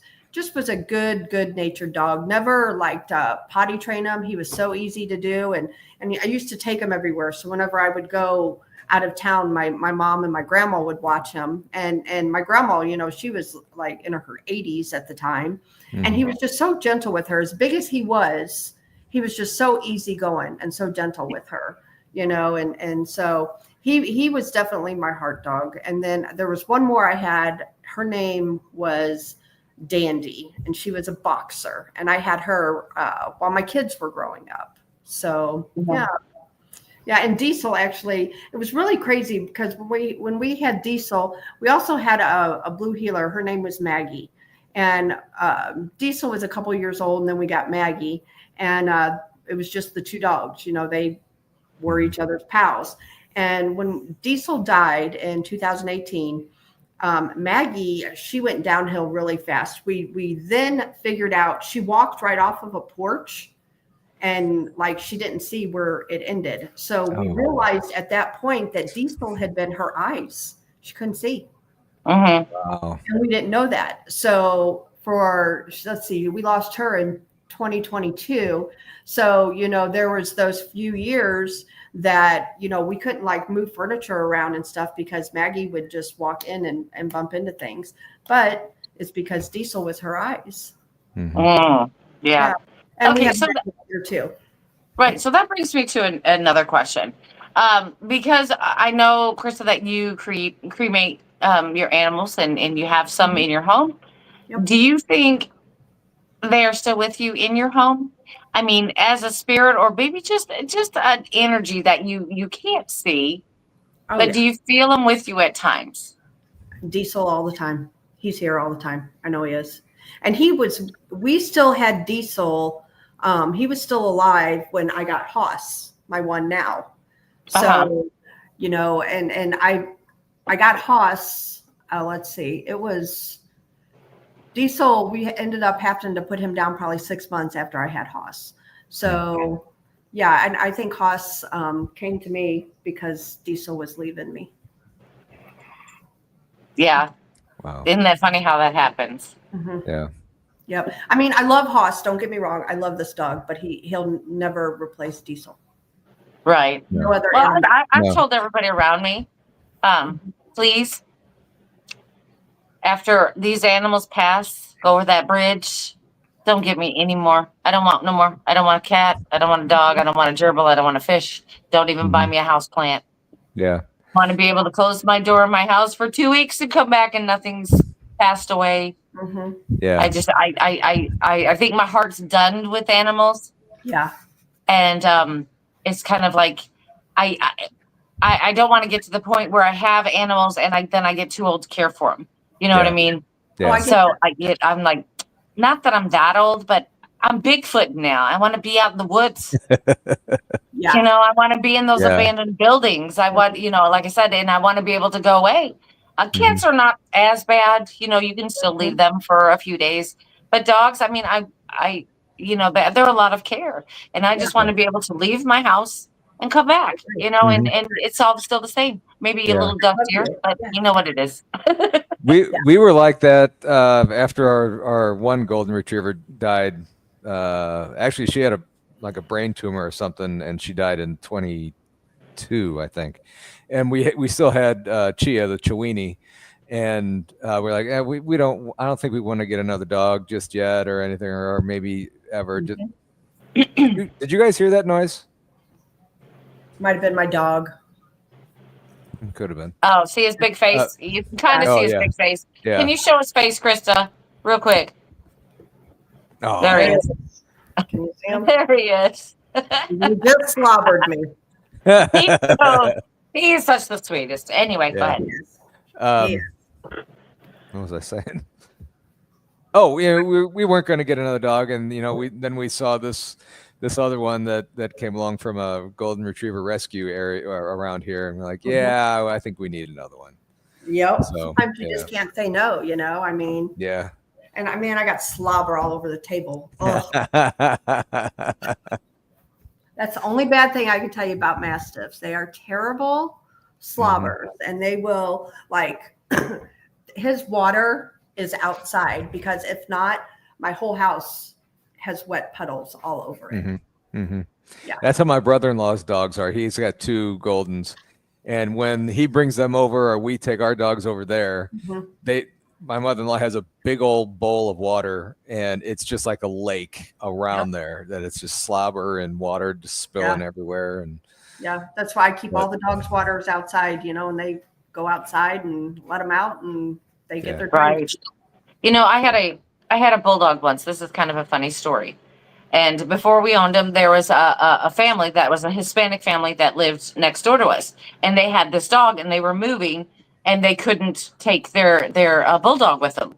S3: was a good-natured dog. Never liked potty train him. He was so easy to do, and I used to take him everywhere. So whenever I would go out of town, my mom and my grandma would watch him, and my grandma, she was like in her 80s at the time, and he was just so gentle with her. As big as he was just so easygoing and so gentle with her, and so he was definitely my heart dog. And then there was one more I had. Her name was Dandy, and she was a boxer, and I had her while my kids were growing up. So yeah, and Diesel, actually, it was really crazy because when we had Diesel, we also had a blue heeler. Her name was Maggie, and Diesel was a couple years old, and then we got Maggie, and it was just the two dogs. They were each other's pals. And when Diesel died in 2018, Maggie, she went downhill really fast. We then figured out she walked right off of a porch, and like she didn't see where it ended. So we realized at that point that Diesel had been her eyes. She couldn't see.
S6: Wow.
S3: And we didn't know that. So let's see, we lost her in 2022. So, there was those few years that, we couldn't like move furniture around and stuff because Maggie would just walk in and bump into things. But it's because Diesel was her eyes.
S4: Mm, yeah.
S3: And we
S4: Okay,
S3: had
S4: so
S3: Maggie here too.
S4: right. So that brings me to another question. Because I know, Krista, that you cremate your animals and you have some in your home.
S3: Yep.
S4: Do you think they are still with you in your home? I mean, as a spirit, or maybe just an energy that you can't see,
S3: Oh,
S4: but
S3: yeah.
S4: do you feel them with you at times?
S3: Diesel all the time. He's here all the time. I know he is. And we still had Diesel. He was still alive when I got Haas, my one now. So, and I got Haas, let's see, it was Diesel. We ended up having to put him down probably 6 months after I had Haas. So, yeah. And I think Haas came to me because Diesel was leaving me.
S4: Yeah.
S6: Wow.
S4: Isn't that funny how that happens?
S3: Mm-hmm.
S6: Yeah.
S3: Yep. I mean, I love Haas. Don't get me wrong. I love this dog, but he'll never replace Diesel.
S4: Right.
S3: No other
S4: Well,
S3: animal.
S4: I've told everybody around me, please, after these animals pass, go over that bridge. Don't give me any more. I don't want no more. I don't want a cat. I don't want a dog. I don't want a gerbil. I don't want a fish. Don't even buy me a house plant.
S6: Yeah.
S4: I want to be able to close my door in my house for 2 weeks and come back and nothing's passed away.
S3: Mm-hmm.
S6: Yeah.
S4: I think my heart's done with animals.
S3: Yeah.
S4: And it's kind of like I don't want to get to the point where I have animals and then I get too old to care for them. You know what I mean?
S6: Yeah.
S3: Oh,
S4: I'm like, not that I'm that old, but I'm Bigfoot now. I want to be out in the woods.
S3: Yeah.
S4: I want to be in those abandoned buildings. I want, like I said, and I want to be able to go away. Cats are not as bad. You can still leave them for a few days. But dogs, I mean, they're a lot of care. And I just want to be able to leave my house and come back, and it's all still the same. Maybe a little dustier, but you know what it is.
S6: We were like that after our one golden retriever died. Actually, she had a brain tumor or something, and she died in 22, I think. And we still had Chia, the Chiweenie, and we're like, I don't think we want to get another dog just yet or anything, or maybe ever. Did you guys hear that noise?
S3: Might have been my dog.
S6: Could have been.
S4: Oh, see his big face? You can kind of see his big face.
S6: Yeah.
S4: Can you show his face, Krista, real quick?
S6: Oh,
S4: there he is.
S3: Can you see him?
S4: There he is.
S3: You just slobbered me.
S4: He is such the sweetest. Anyway, go ahead.
S6: What was I saying? Oh, we weren't going to get another dog, and we saw this other one that came along from a golden retriever rescue area around here, and we're like, I think we need another one.
S3: Yep.
S6: So,
S3: sometimes you just can't say no. I mean.
S6: Yeah.
S3: And I mean, I got slobber all over the table. That's the only bad thing I can tell you about Mastiffs. They are terrible slobbers, and they will his water is outside, because if not, my whole house has wet puddles all over it. Yeah.
S6: That's how my brother-in-law's dogs are. He's got 2 Goldens, and when he brings them over, or we take our dogs over there, my mother-in-law has a big old bowl of water, and it's just like a lake around there, that it's just slobber and water just spilling everywhere. And
S3: that's why I keep all the dogs' waters outside, and they go outside and let them out, and they get their
S4: right. I had a bulldog once. This is kind of a funny story. And before we owned him, there was a family that was a Hispanic family that lived next door to us, and they had this dog, and they were moving, and they couldn't take their bulldog with them.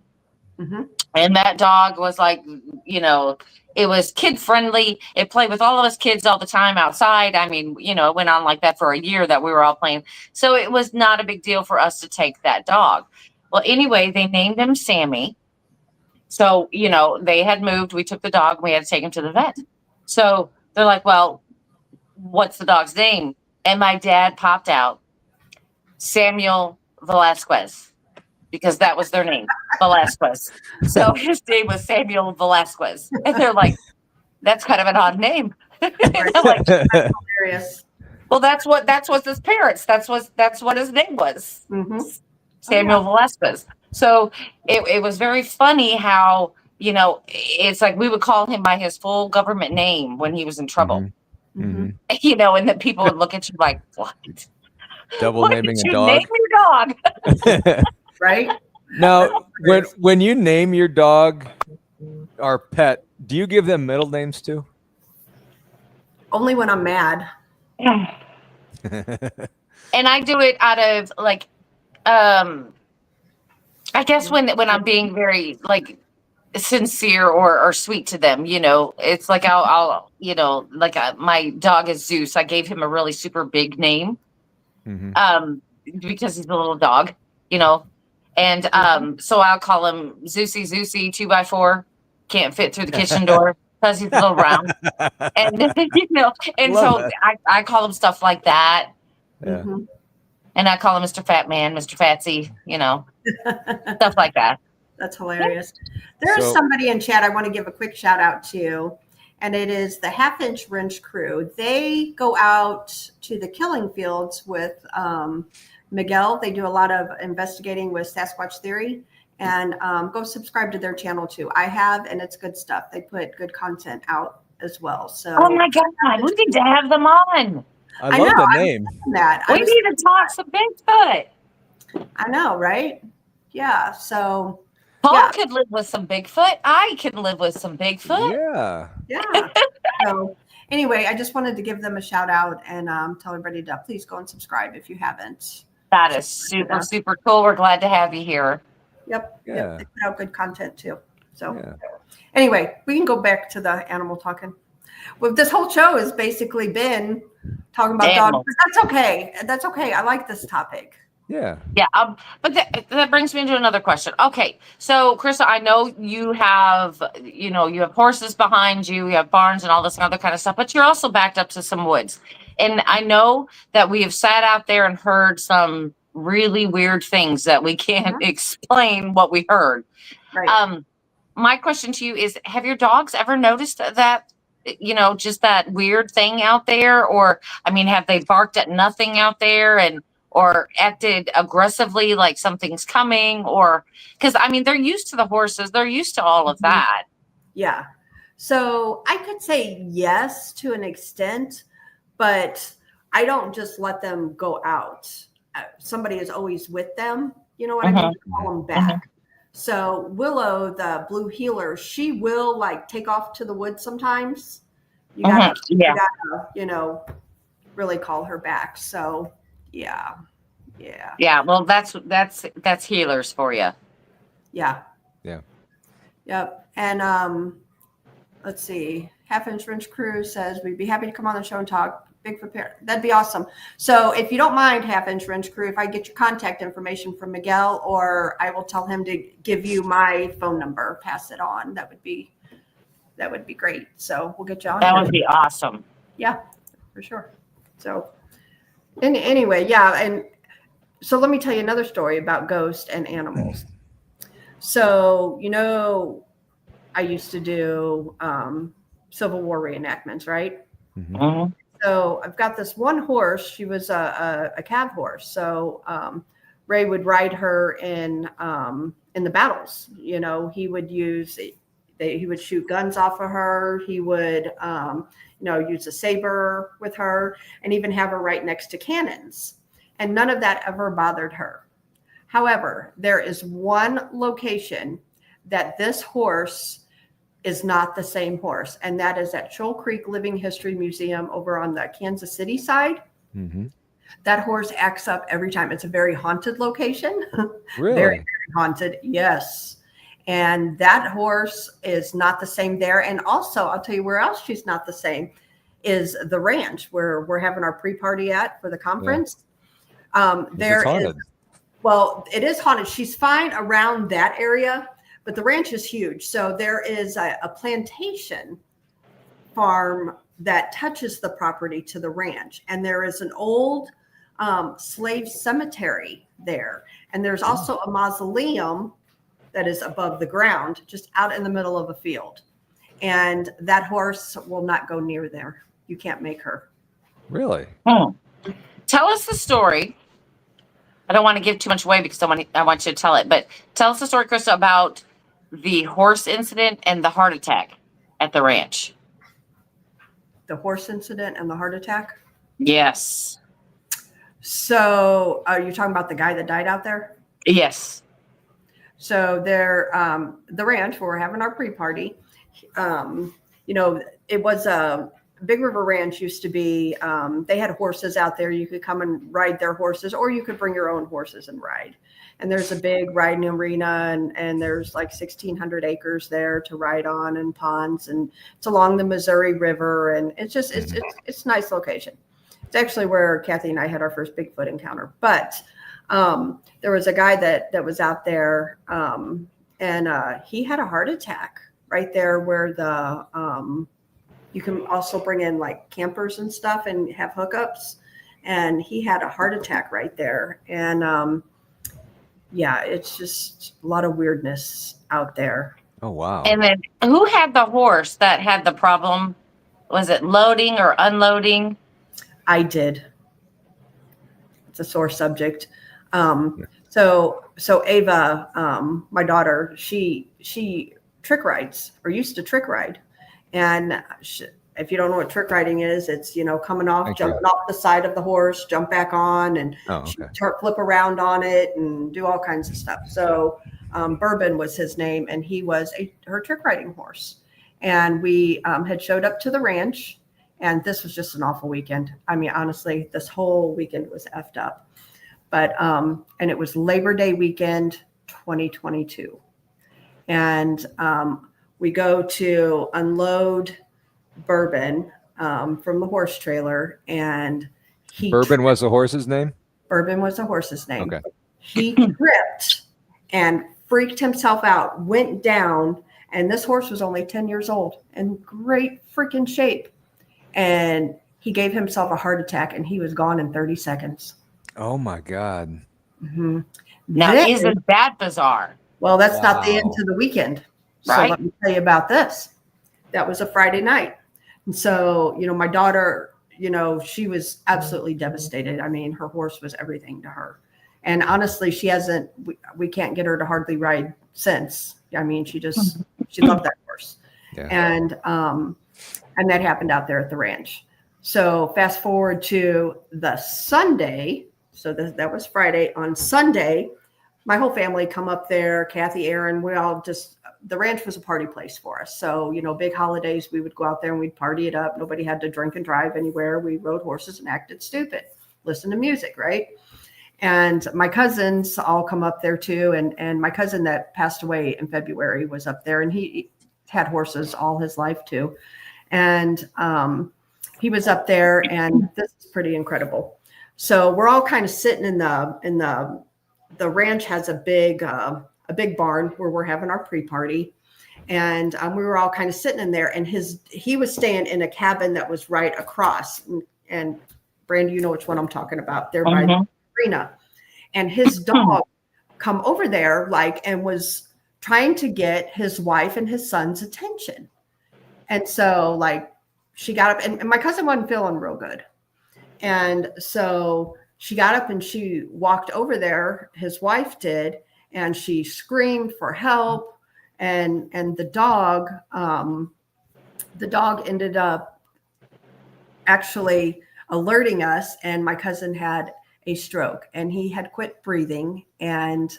S4: And that dog was like, it was kid friendly. It played with all of us kids all the time outside. I mean, it went on like that for a year that we were all playing. So it was not a big deal for us to take that dog. Well, anyway, they named him Sammy. So, they had moved. We took the dog, and we had to take him to the vet. So they're like, well, what's the dog's name? And my dad popped out, Samuel Velasquez, because that was their name, Velasquez. So his name was Samuel Velasquez. And they're like, That's kind of an odd name.
S3: Right.
S4: Like,
S3: That's hilarious.
S4: well, that's what his parents. That's what his name was.
S3: Mm-hmm.
S4: Samuel Velasquez. So it was very funny how, it's like we would call him by his full government name when he was in trouble.
S3: Mm-hmm.
S4: And then people would look at you like, what?
S6: Double
S4: What
S6: naming
S4: did
S6: a
S4: you
S6: dog.
S4: name your dog?
S3: Right?
S6: Now, when you name your dog or pet, do you give them middle names too?
S3: Only when I'm mad.
S4: And I do it out of like, I guess when I'm being very like sincere or sweet to them, it's like I'll like my dog is Zeus. I gave him a really super big name, because he's a little dog, and so I'll call him Zeusy 2x4. Can't fit through the kitchen door because he's a little round, and and
S6: Love
S4: so I call him stuff like that.
S6: Yeah.
S3: Mm-hmm.
S4: And I call him Mr. Fat Man, Mr. Fatsy, stuff like that.
S3: That's hilarious. There's somebody in chat I want to give a quick shout out to, and it is the Half-Inch Wrench crew. They go out to the killing fields with Miguel. They do a lot of investigating with Sasquatch theory, and go subscribe to their channel too. I have, and it's good stuff. They put good content out as well. So,
S4: oh my God, we need to have them on.
S6: I love the name.
S4: We need to talk some Bigfoot.
S3: I know, right? Yeah. So
S4: Paul could live with some Bigfoot. I can live with some Bigfoot.
S3: Yeah. So anyway, I just wanted to give them a shout out and tell everybody to please go and subscribe if you haven't.
S4: That is super, super cool. We're glad to have you here.
S3: Yep.
S6: Yeah.
S3: Yep. They put out good content too. So anyway, we can go back to the animal talking. Well, this whole show has basically been talking about dogs. But that's okay. That's okay. I like this topic.
S6: Yeah.
S4: Yeah. But that brings me into another question. Okay. So, Krista, I know you have horses behind you, you have barns and all this other kind of stuff, but you're also backed up to some woods. And I know that we have sat out there and heard some really weird things that we can't explain what we heard.
S3: Right.
S4: My question to you is, have your dogs ever noticed that, just that weird thing out there? Or, have they barked at nothing out there or acted aggressively like something's coming? Or, because, they're used to the horses. They're used to all of that.
S3: Yeah. So I could say yes to an extent, but I don't just let them go out. Somebody is always with them. You know what I mean? Call them back. So Willow, the blue healer, she will like take off to the woods sometimes. You gotta, really call her back. So yeah.
S4: Well, that's healers for you.
S3: Yeah.
S6: Yeah.
S3: Yep. And let's see. Half-Inch Wrench crew says we'd be happy to come on the show and talk Bigfoot parent. That'd be awesome. So if you don't mind, Half-Inch Wrench crew, if I get your contact information from Miguel, or I will tell him to give you my phone number, pass it on. That would be great. So we'll get you on.
S4: That would be awesome.
S3: Yeah, for sure. So anyway, yeah. And so let me tell you another story about ghosts and animals. So, I used to do Civil War reenactments, right?
S4: Mm-hmm.
S3: So I've got this one horse. She was a cab horse. So Ray would ride her in the battles. He would he would shoot guns off of her. He would use a saber with her, and even have her right next to cannons. And none of that ever bothered her. However, there is one location that this horse is not the same horse, and that is at Shoal Creek Living History Museum over on the Kansas City side.
S6: Mm-hmm.
S3: That horse acts up every time. It's a very haunted location.
S6: Really?
S3: Very, very haunted. Yes. And that horse is not the same there. And also, I'll tell you where else she's not the same is the ranch where we're having our pre-party at for the conference. There is, well, it is haunted. She's fine around that area, but the ranch is huge. So there is a plantation farm that touches the property to the ranch. And there is an old slave cemetery there. And there's also a mausoleum that is above the ground, just out in the middle of a field. and that horse will not go near there. You can't make her.
S6: Really?
S4: Tell us the story. I don't want to give too much away because I want you to tell it, but tell us the story, Krista, about the horse incident and the heart attack at the ranch.
S3: The horse incident and the heart attack?
S4: Yes.
S3: So are you talking about the guy that died out there?
S4: Yes.
S3: So there, the ranch where we're having our pre-party, it was a Big River Ranch used to be, they had horses out there. You could come and ride their horses, or you could bring your own horses and ride. And there's a big riding arena, and there's like 1,600 acres there to ride on, and ponds, and it's along the Missouri River. And it's just, it's a nice location. It's actually where Kathy and I had our first Bigfoot encounter. But there was a guy that was out there, and he had a heart attack right there where the, you can also bring in like campers and stuff and have hookups. And he had a heart attack right there. And yeah, it's just a lot of weirdness out there.
S6: Oh, wow.
S4: And then who had the horse that had the problem? Was it loading or unloading?
S3: I did. It's a sore subject. So Ava, my daughter, she trick rides, or used to trick ride. And if you don't know what trick riding is, it's, coming off, jumping off the side of the horse, jump back on, and flip around on it and do all kinds of stuff. So Bourbon was his name, and he was her trick riding horse. And we had showed up to the ranch, and this was just an awful weekend. I mean, honestly, this whole weekend was effed up. But and it was Labor Day weekend 2022. And we go to unload Bourbon from the horse trailer, and
S6: Bourbon was the horse's name?
S3: Bourbon was the horse's name.
S6: Okay.
S3: He tripped and freaked himself out, went down, and this horse was only 10 years old in great freaking shape. And he gave himself a heart attack, and he was gone in 30 seconds.
S6: Oh my God.
S3: Mm-hmm.
S4: Now, isn't that bizarre?
S3: Well, that's not the end to the weekend. So
S4: Right.
S3: let me tell you about this. That was a Friday night. And so, my daughter, she was absolutely devastated. I mean, her horse was everything to her. And honestly, we can't get her to hardly ride since. I mean, she loved that horse.
S6: Yeah.
S3: And that happened out there at the ranch. So fast forward to the Sunday. So that was Friday. On Sunday, my whole family come up there, Kathy, Aaron, the ranch was a party place for us. So, big holidays, we would go out there and we'd party it up. Nobody had to drink and drive anywhere. We rode horses and acted stupid, listen to music, right? And my cousins all come up there too. And my cousin that passed away in February was up there, and he had horses all his life too. And he was up there, and this is pretty incredible. So we're all kind of sitting in the ranch has a big barn where we're having our pre-party, and we were all kind of sitting in there, and he was staying in a cabin that was right across, and Brandi, you know which one I'm talking about, there by the arena. And his dog come over there and was trying to get his wife and his son's attention. And so she got up, and my cousin wasn't feeling real good. And so she got up and she walked over there, his wife did, and she screamed for help. And the dog ended up actually alerting us, and my cousin had a stroke, and he had quit breathing. And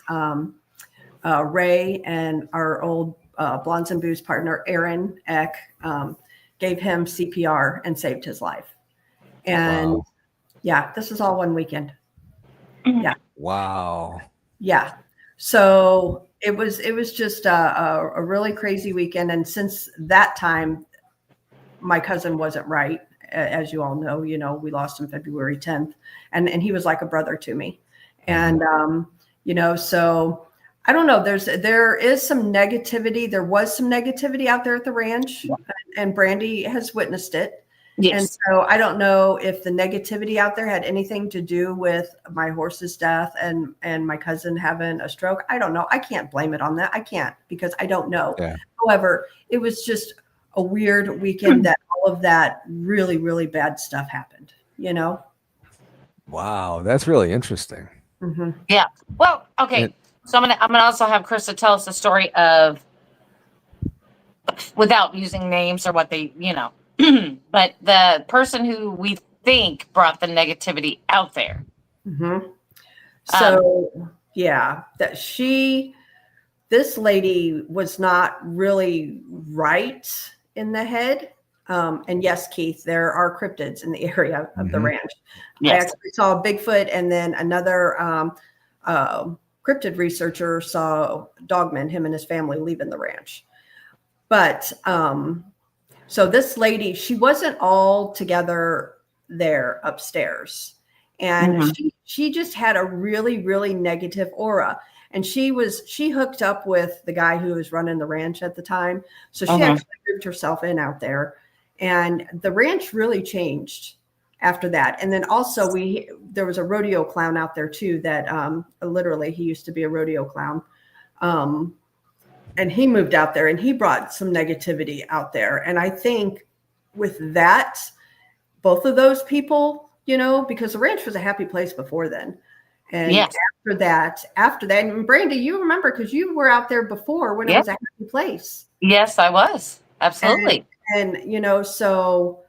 S3: Ray and our old Blondes and Booze partner, Aaron Eck, gave him CPR and saved his life. And yeah, this is all one weekend. Yeah.
S6: Wow.
S3: Yeah. So it was just a really crazy weekend. And since that time, my cousin wasn't right. As you all know, we lost him February 10th, and he was like a brother to me. And, so I don't know, there is some negativity. There was some negativity out there at the ranch, and Brandi has witnessed it.
S4: Yes.
S3: And so I don't know if the negativity out there had anything to do with my horse's death and my cousin having a stroke. I don't know. I can't blame it on that. I can't, because I don't know.
S6: Yeah.
S3: However, it was just a weird weekend that all of that really, really bad stuff happened,
S6: Wow, that's really interesting.
S3: Mm-hmm.
S4: Yeah. Well, okay. So I'm gonna also have Krista tell us the story of, without using names or what they, but the person who we think brought the negativity out there.
S3: Mm-hmm. So this lady was not really right in the head. And yes, Keith, there are cryptids in the area of the ranch.
S4: Yes.
S3: I actually saw a Bigfoot, and then another cryptid researcher saw Dogman, him and his family, leaving the ranch. But so this lady, she wasn't all together there upstairs. And she just had a really, really negative aura. And she hooked up with the guy who was running the ranch at the time. So she actually moved herself in out there. And the ranch really changed after that. And then also there was a rodeo clown out there too that literally he used to be a rodeo clown. And he moved out there and he brought some negativity out there. And I think with that, both of those people, because the ranch was a happy place before then. And after that, and Brandi, you remember, because you were out there before when it was a happy place.
S4: Yes, I was. Absolutely.
S3: And so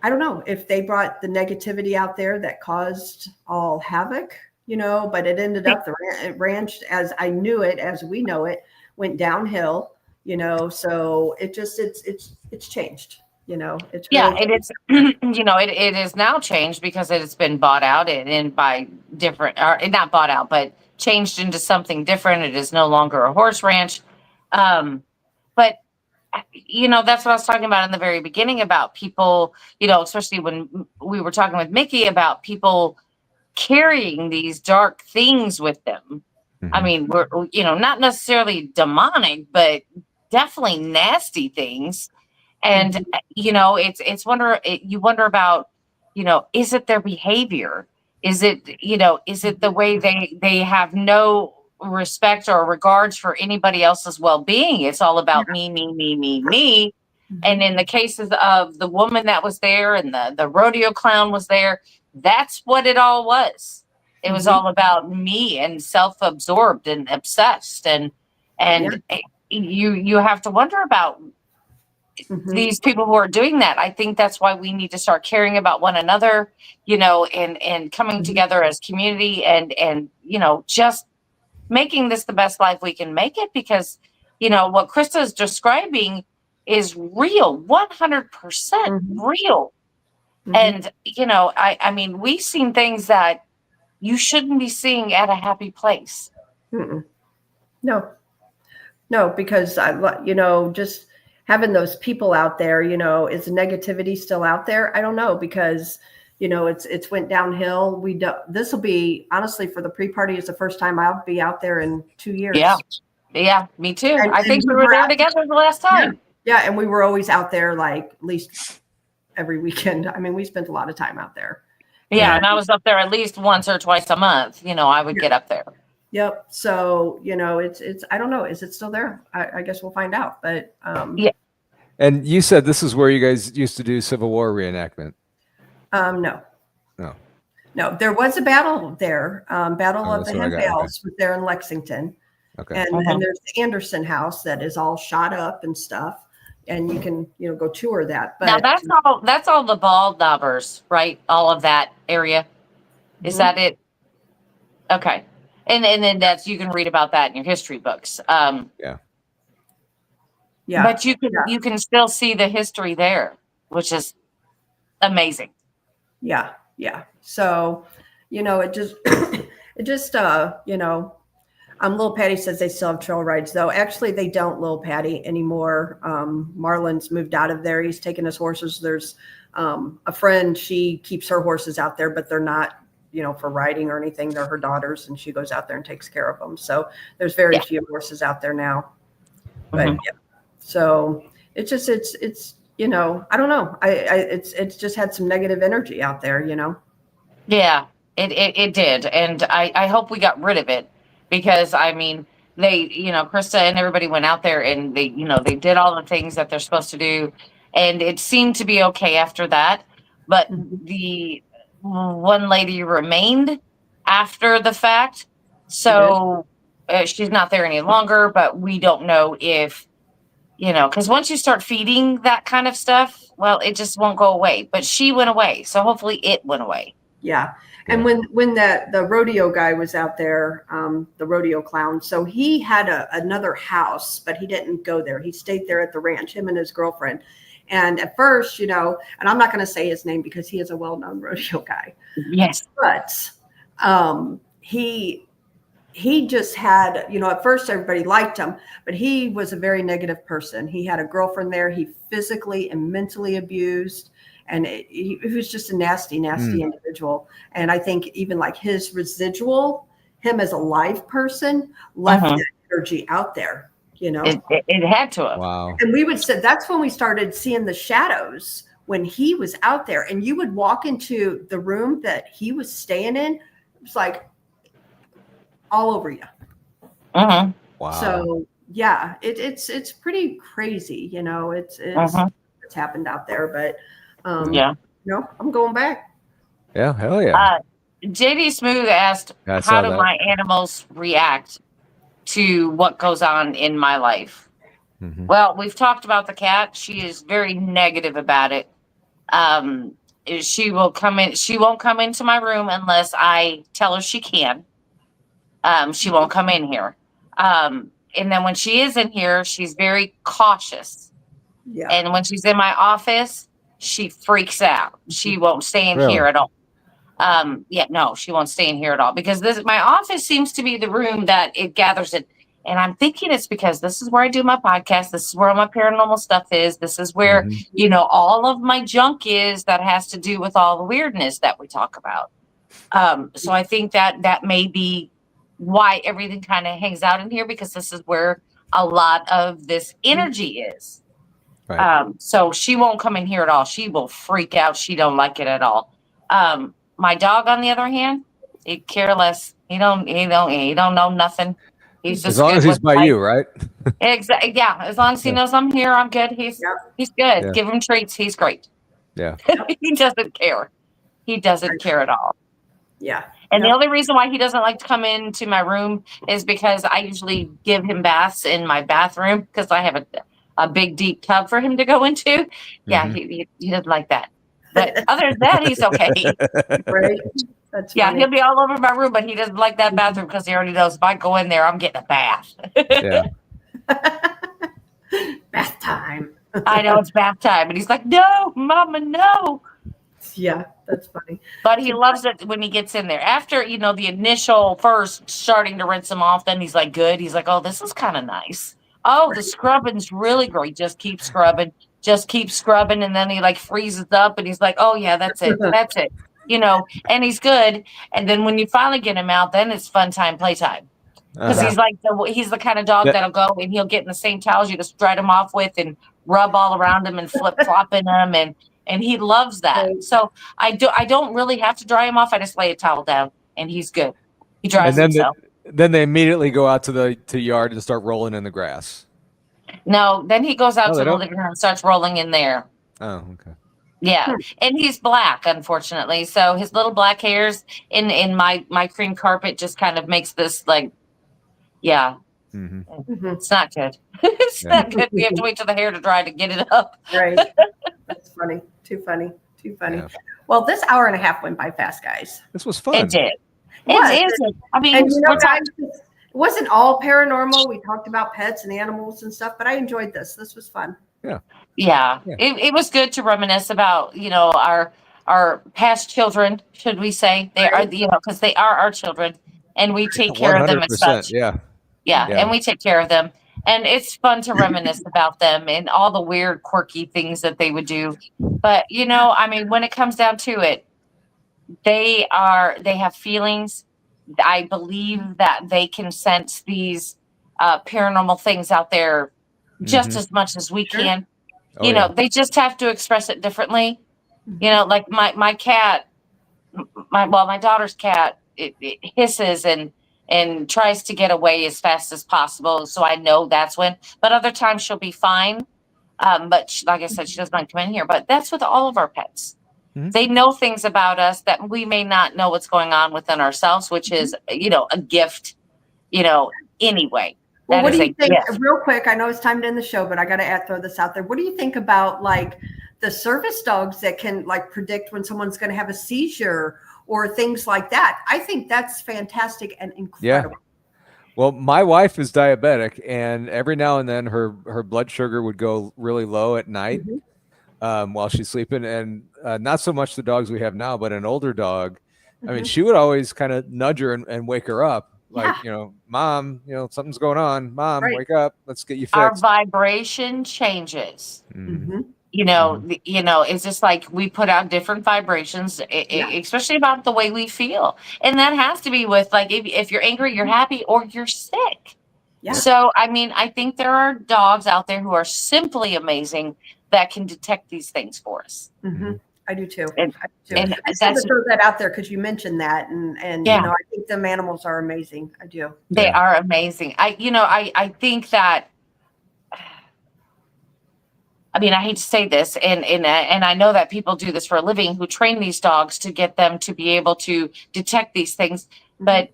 S3: I don't know if they brought the negativity out there that caused all havoc, but it ended up the ranch as I knew it, as we know it, went downhill, so it's changed. It's really
S4: it is. It is now changed because it has been bought out and by different, or not bought out, but changed into something different. It is no longer a horse ranch. But that's what I was talking about in the very beginning about people, especially when we were talking with Mickey about people carrying these dark things with them. I mean, we're, not necessarily demonic, but definitely nasty things. And, you wonder about, is it their behavior? Is it the way they have no respect or regards for anybody else's well-being? It's all about me, me, me, me, me. And in the cases of the woman that was there and the rodeo clown was there, that's what it all was. It was all about me and self-absorbed and obsessed. And you have to wonder about these people who are doing that. I think that's why we need to start caring about one another, and coming together as community and just making this the best life we can make it, because, what Krista is describing is real, 100% real. And, I mean, we've seen things that you shouldn't be seeing at a happy place.
S3: No, because just having those people out there, is negativity still out there? I don't know, because, it's went downhill. This will be, honestly, for the pre-party, is the first time I'll be out there in 2 years.
S4: Yeah, me too. I think we were there together the last time.
S3: Yeah. And we were always out there, like, at least every weekend. I mean, we spent a lot of time out there.
S4: Yeah, and I was up there at least once or twice a month. I would get up there.
S3: Yep. So, it's I don't know. Is it still there? I guess we'll find out. But
S4: yeah.
S6: And you said this is where you guys used to do Civil War reenactment.
S3: No. There was a battle there. Battle of the Hen Bales was there in Lexington.
S6: Okay.
S3: And there's the Anderson House that is all shot up and stuff. And you can, go tour that. But
S4: now that's all the bald knobbers, right? All of that area. Is that it? Okay. And then you can read about that in your history books.
S3: Yeah.
S4: But you can still see the history there, which is amazing.
S3: Yeah. So, it just Little Patty says they still have trail rides, though. Actually, they don't, Little Patty, anymore. Marlon's moved out of there. He's taken his horses. There's a friend. She keeps her horses out there, but they're not, for riding or anything. They're her daughters, and she goes out there and takes care of them. So there's very few horses out there now. But so it's just, it's I don't know. It's just had some negative energy out there, Yeah,
S4: it did. And I hope we got rid of it. Because, I mean, Krista and everybody went out there and they did all the things that they're supposed to do. And it seemed to be okay after that. But the one lady remained after the fact. So she's not there any longer, but we don't know if, because once you start feeding that kind of stuff, well, it just won't go away. But she went away. So hopefully it went away.
S3: Yeah. And when the rodeo guy was out there, the rodeo clown, so he had another house, but he didn't go there. He stayed there at the ranch, him and his girlfriend. And at first, and I'm not going to say his name because he is a well-known rodeo guy.
S4: Yes.
S3: But he just had, at first everybody liked him, but he was a very negative person. He had a girlfriend there. He physically and mentally abused. And he was just a nasty individual. And I think even like his residual, him as a live person, left that energy out there,
S4: It had to have.
S6: Wow.
S3: And we would say that's when we started seeing the shadows when he was out there. And you would walk into the room that he was staying in. It was like all over you.
S6: Wow.
S3: So yeah, it's pretty crazy. It's happened out there, but I'm going back.
S6: Yeah, hell yeah.
S4: JD Smooth asked,
S6: I
S4: how
S6: saw
S4: do
S6: that.
S4: my animals react to what goes on in my life?
S6: Mhm.
S4: Well, we've talked about the cat. She is very negative about it. She will come in. She won't come into my room unless I tell her she can. She won't come in here. And then when she is in here, she's very cautious.
S3: Yeah.
S4: And when she's in my office, she freaks out. She won't stay in here at all. She won't stay in here at all because my office seems to be the room that it gathers in. And I'm thinking it's because this is where I do my podcast. This is where all my paranormal stuff is. This is where, all of my junk is that has to do with all the weirdness that we talk about. So I think that may be why everything kind of hangs out in here because this is where a lot of this energy is.
S6: Right.
S4: So she won't come in here at all. She will freak out. She don't like it at all. My dog, on the other hand, he care less. He don't know nothing. He's just
S6: as long as he's by you, right?
S4: Exactly. Yeah. As long as he knows I'm here, I'm good. He's good.
S6: Yeah.
S4: Give him treats. He's great.
S6: Yeah.
S4: He doesn't care. He doesn't care at all.
S3: Yeah.
S4: And the only reason why he doesn't like to come into my room is because I usually give him baths in my bathroom because I have a big deep tub for him to go into. Yeah, he doesn't like that. But other than that, he's okay.
S3: Right. That's funny.
S4: He'll be all over my room, but he doesn't like that bathroom because he already knows if I go in there, I'm getting a bath.
S6: Yeah.
S3: Bath time.
S4: I know it's bath time. And he's like, no, Mama, no.
S3: Yeah, that's funny.
S4: But he loves it when he gets in there. After, the initial first starting to rinse him off, then he's like, good. He's like, oh, this is kind of nice. Oh, the scrubbing's really great. Just keep scrubbing. And then he like freezes up and he's like, oh, yeah, that's it. That's it. And he's good. And then when you finally get him out, then it's fun time, playtime. Because he's the kind of dog that'll go and he'll get in the same towels you just dried him off with and rub all around him and flip flopping him. And he loves that. Right. So I don't really have to dry him off. I just lay a towel down and he's good. He dries himself.
S6: Then they immediately go out to the yard and start rolling in the grass.
S4: No, then he goes out to the living room and starts rolling in there.
S6: Oh, okay.
S4: Yeah. And he's black, unfortunately. So his little black hairs in my cream carpet just kind of makes this like, yeah. Mm-hmm. It's not good. It's not good. We have to wait till the hair to dry to get it up.
S3: Right. That's funny. Too funny. Yeah. Well, this hour and a half went by fast, guys.
S6: This was fun.
S4: It did. It is. I mean,
S3: guys, it wasn't all paranormal. We talked about pets and animals and stuff, but I enjoyed this. This was fun.
S4: Yeah. It was good to reminisce about, our past children, should we say. They are, because they are our children and we take care of them as such.
S6: Yeah.
S4: And we take care of them. And it's fun to reminisce about them and all the weird, quirky things that they would do. But, when it comes down to it, they have feelings. I believe that they can sense these paranormal things out there just as much as we can. They just have to express it differently. Like my cat, my daughter's cat, it hisses and and tries to get away as fast as possible. So I know that's when, but other times she'll be fine. But like I said, she doesn't mind coming in here, but that's with all of our pets.
S6: Mhm.
S4: They know things about us that we may not know what's going on within ourselves, which is, a gift, anyway.
S3: Well,
S4: That
S3: what
S4: is
S3: do
S4: a
S3: you think,
S4: gift.
S3: real quick? I know it's time to end the show, but I got to throw this out there. What do you think about like the service dogs that can like predict when someone's going to have a seizure or things like that? I think that's fantastic and incredible.
S6: Well, my wife is diabetic, and every now and then her blood sugar would go really low at night while she's sleeping. And not so much the dogs we have now, but an older dog. I mean, she would always kind of nudge her and wake her up. Like, Mom, something's going on. Mom,
S3: Right.
S6: wake up. Let's get you fixed.
S4: Our vibration changes. It's just like we put out different vibrations, especially about the way we feel. And that has to be with like, if you're angry, you're happy, or you're sick.
S3: Yeah.
S4: So, I mean, I think there are dogs out there who are simply amazing that can detect these things for us.
S3: I do too.
S4: And
S3: I just had to throw that out there because you mentioned that, and I think them animals are amazing. I do.
S4: They are amazing. I think that. I mean, I hate to say this, and I know that people do this for a living who train these dogs to get them to be able to detect these things. But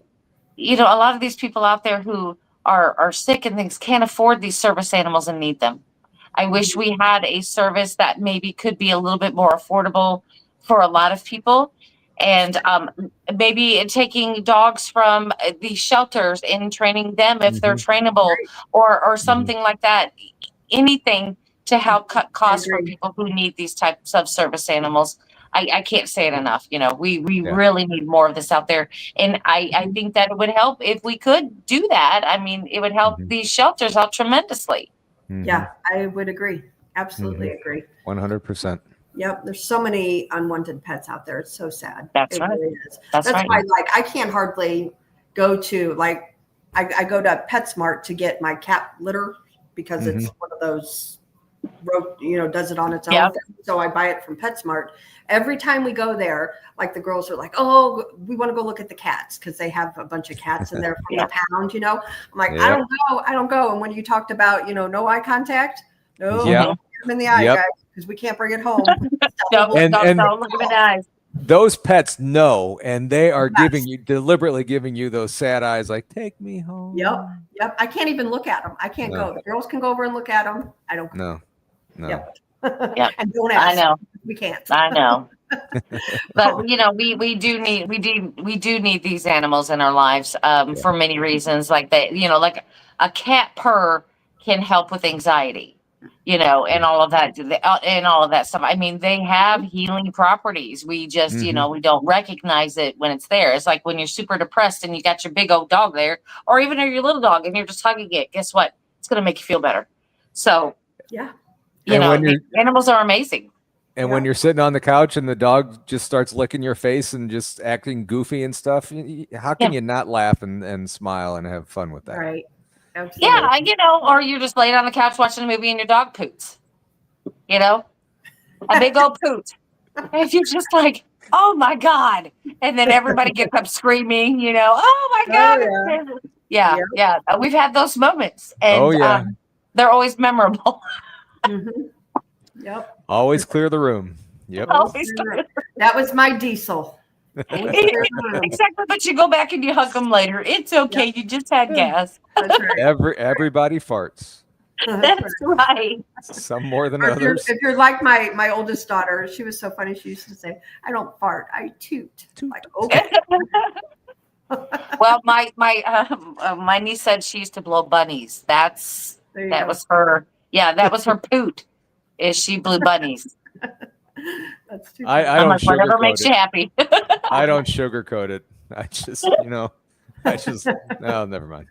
S4: a lot of these people out there who are sick and things can't afford these service animals and need them. I wish we had a service that maybe could be a little bit more affordable for a lot of people. And maybe taking dogs from these shelters and training them if they're trainable or something like that. Anything to help cut costs for people who need these types of service animals. I can't say it enough. We really need more of this out there. And I think that it would help if we could do that. I mean, it would help these shelters out tremendously.
S3: Yeah, I would agree. Absolutely agree.
S6: 100%.
S3: Yep. There's so many unwanted pets out there. It's so sad.
S4: That's
S3: it
S4: right.
S3: Really is.
S4: That's right.
S3: why, I can't hardly go to, I go to PetSmart to get my cat litter because it's one of those, does it on its own.
S4: Yep.
S3: So I buy it from PetSmart. Every time we go there, the girls are like, oh, we want to go look at the cats because they have a bunch of cats in there from the pound, I'm like, I don't go. And when you talked about, no eye contact, no, look them in the eye, guys, because we can't bring it home.
S4: Don't look in the eyes.
S6: Those pets know, and they are deliberately giving you those sad eyes, like, take me home.
S3: Yep. I can't even look at them. I can't go. The girls can go over and look at them. I don't go.
S6: No.
S3: Yep.
S4: Yep.
S3: And don't ask.
S4: I know.
S3: We can't.
S4: I know. But we do need these animals in our lives for many reasons. Like like a cat purr can help with anxiety, and all of that stuff. I mean, they have healing properties. We just we don't recognize it when it's there. It's like when you're super depressed and you got your big old dog there, or even your little dog, and you're just hugging it. Guess what? It's going to make you feel better. So animals are amazing.
S6: And when you're sitting on the couch and the dog just starts licking your face and just acting goofy and stuff, how can you not laugh and smile and have fun with that?
S3: Right. Absolutely.
S4: Yeah, or you're just laying on the couch watching a movie and your dog poots. A big old poot. And you're just like, oh my God. And then everybody gets up screaming, oh my God. Yeah. We've had those moments. And they're always memorable.
S3: Yep.
S6: Always clear the room. Yep.
S3: That was my diesel.
S4: Exactly. But you go back and you hug them later. It's okay. You just had gas.
S3: That's right.
S6: Everybody farts.
S4: That's right.
S6: Some more than
S3: Or
S6: others.
S3: if you're like my oldest daughter, she was so funny. She used to say, I don't fart, I toot. Like, okay.
S4: Well, my niece said she used to blow bunnies. That was her. Yeah, that was her poot. Is she blew bunnies?
S3: That's too
S6: I
S4: I'm
S6: don't
S4: like, whatever
S6: sugarcoat
S4: makes
S6: it.
S4: you happy.
S6: I don't sugarcoat it. I just, no, never mind.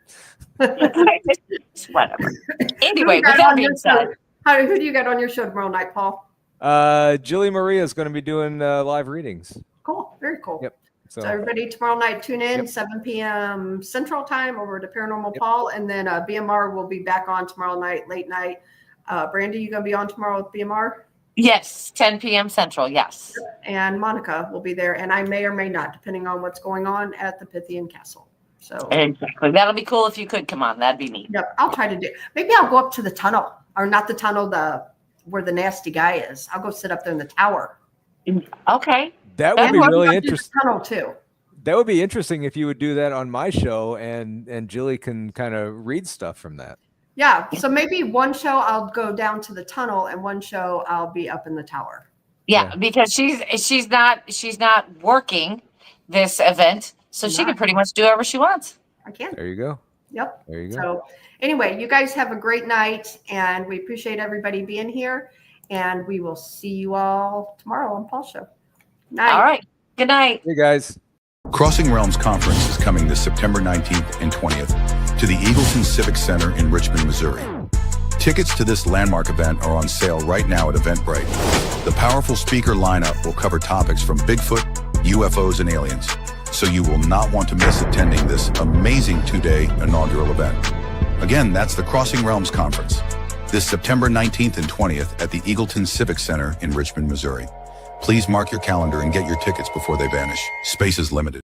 S4: Whatever. Anyway, with that being said,
S3: who do you got on your show tomorrow night, Paul?
S6: Julie Maria is going to be doing live readings.
S3: Cool. Very cool.
S6: Yep.
S3: So everybody tomorrow night, tune in 7 p.m. Central Time over to Paranormal Paul. And then BMR will be back on tomorrow night, late night. Brandi, you going to be on tomorrow with BMR?
S4: Yes, 10 p.m. Central, yes.
S3: And Monica will be there. And I may or may not, depending on what's going on at the Pythian Castle. So
S4: Exactly. That'll be cool if you could come on. That'd be neat.
S3: yep, I'll try to do. Maybe I'll go up to the tunnel, or not the tunnel, where the nasty guy is. I'll go sit up there in the tower.
S4: Okay.
S6: That would
S4: And
S6: be
S3: I'll
S6: really
S3: go to the
S6: interesting.
S3: tunnel too.
S6: That would be interesting if you would do that on my show, and Jilly can kind of read stuff from that.
S3: Yeah. So maybe one show I'll go down to the tunnel, and one show I'll be up in the tower.
S4: Yeah, because she's not working this event, so she can pretty much do whatever she wants.
S3: I can.
S6: There you go.
S3: Yep.
S6: There you go.
S3: So anyway, you guys have a great night, and we appreciate everybody being here, and we will see you all tomorrow on Paul's show. Night.
S4: All right. Good night.
S6: Hey guys.
S2: Crossing Realms Conference is coming this September 19th and 20th to the Eagleton Civic Center in Richmond, Missouri. Tickets to this landmark event are on sale right now at Eventbrite. The powerful speaker lineup will cover topics from Bigfoot, UFOs, and aliens, so you will not want to miss attending this amazing 2-day inaugural event. Again, that's the Crossing Realms Conference, this September 19th and 20th at the Eagleton Civic Center in Richmond, Missouri. Please mark your calendar and get your tickets before they vanish. Space is limited.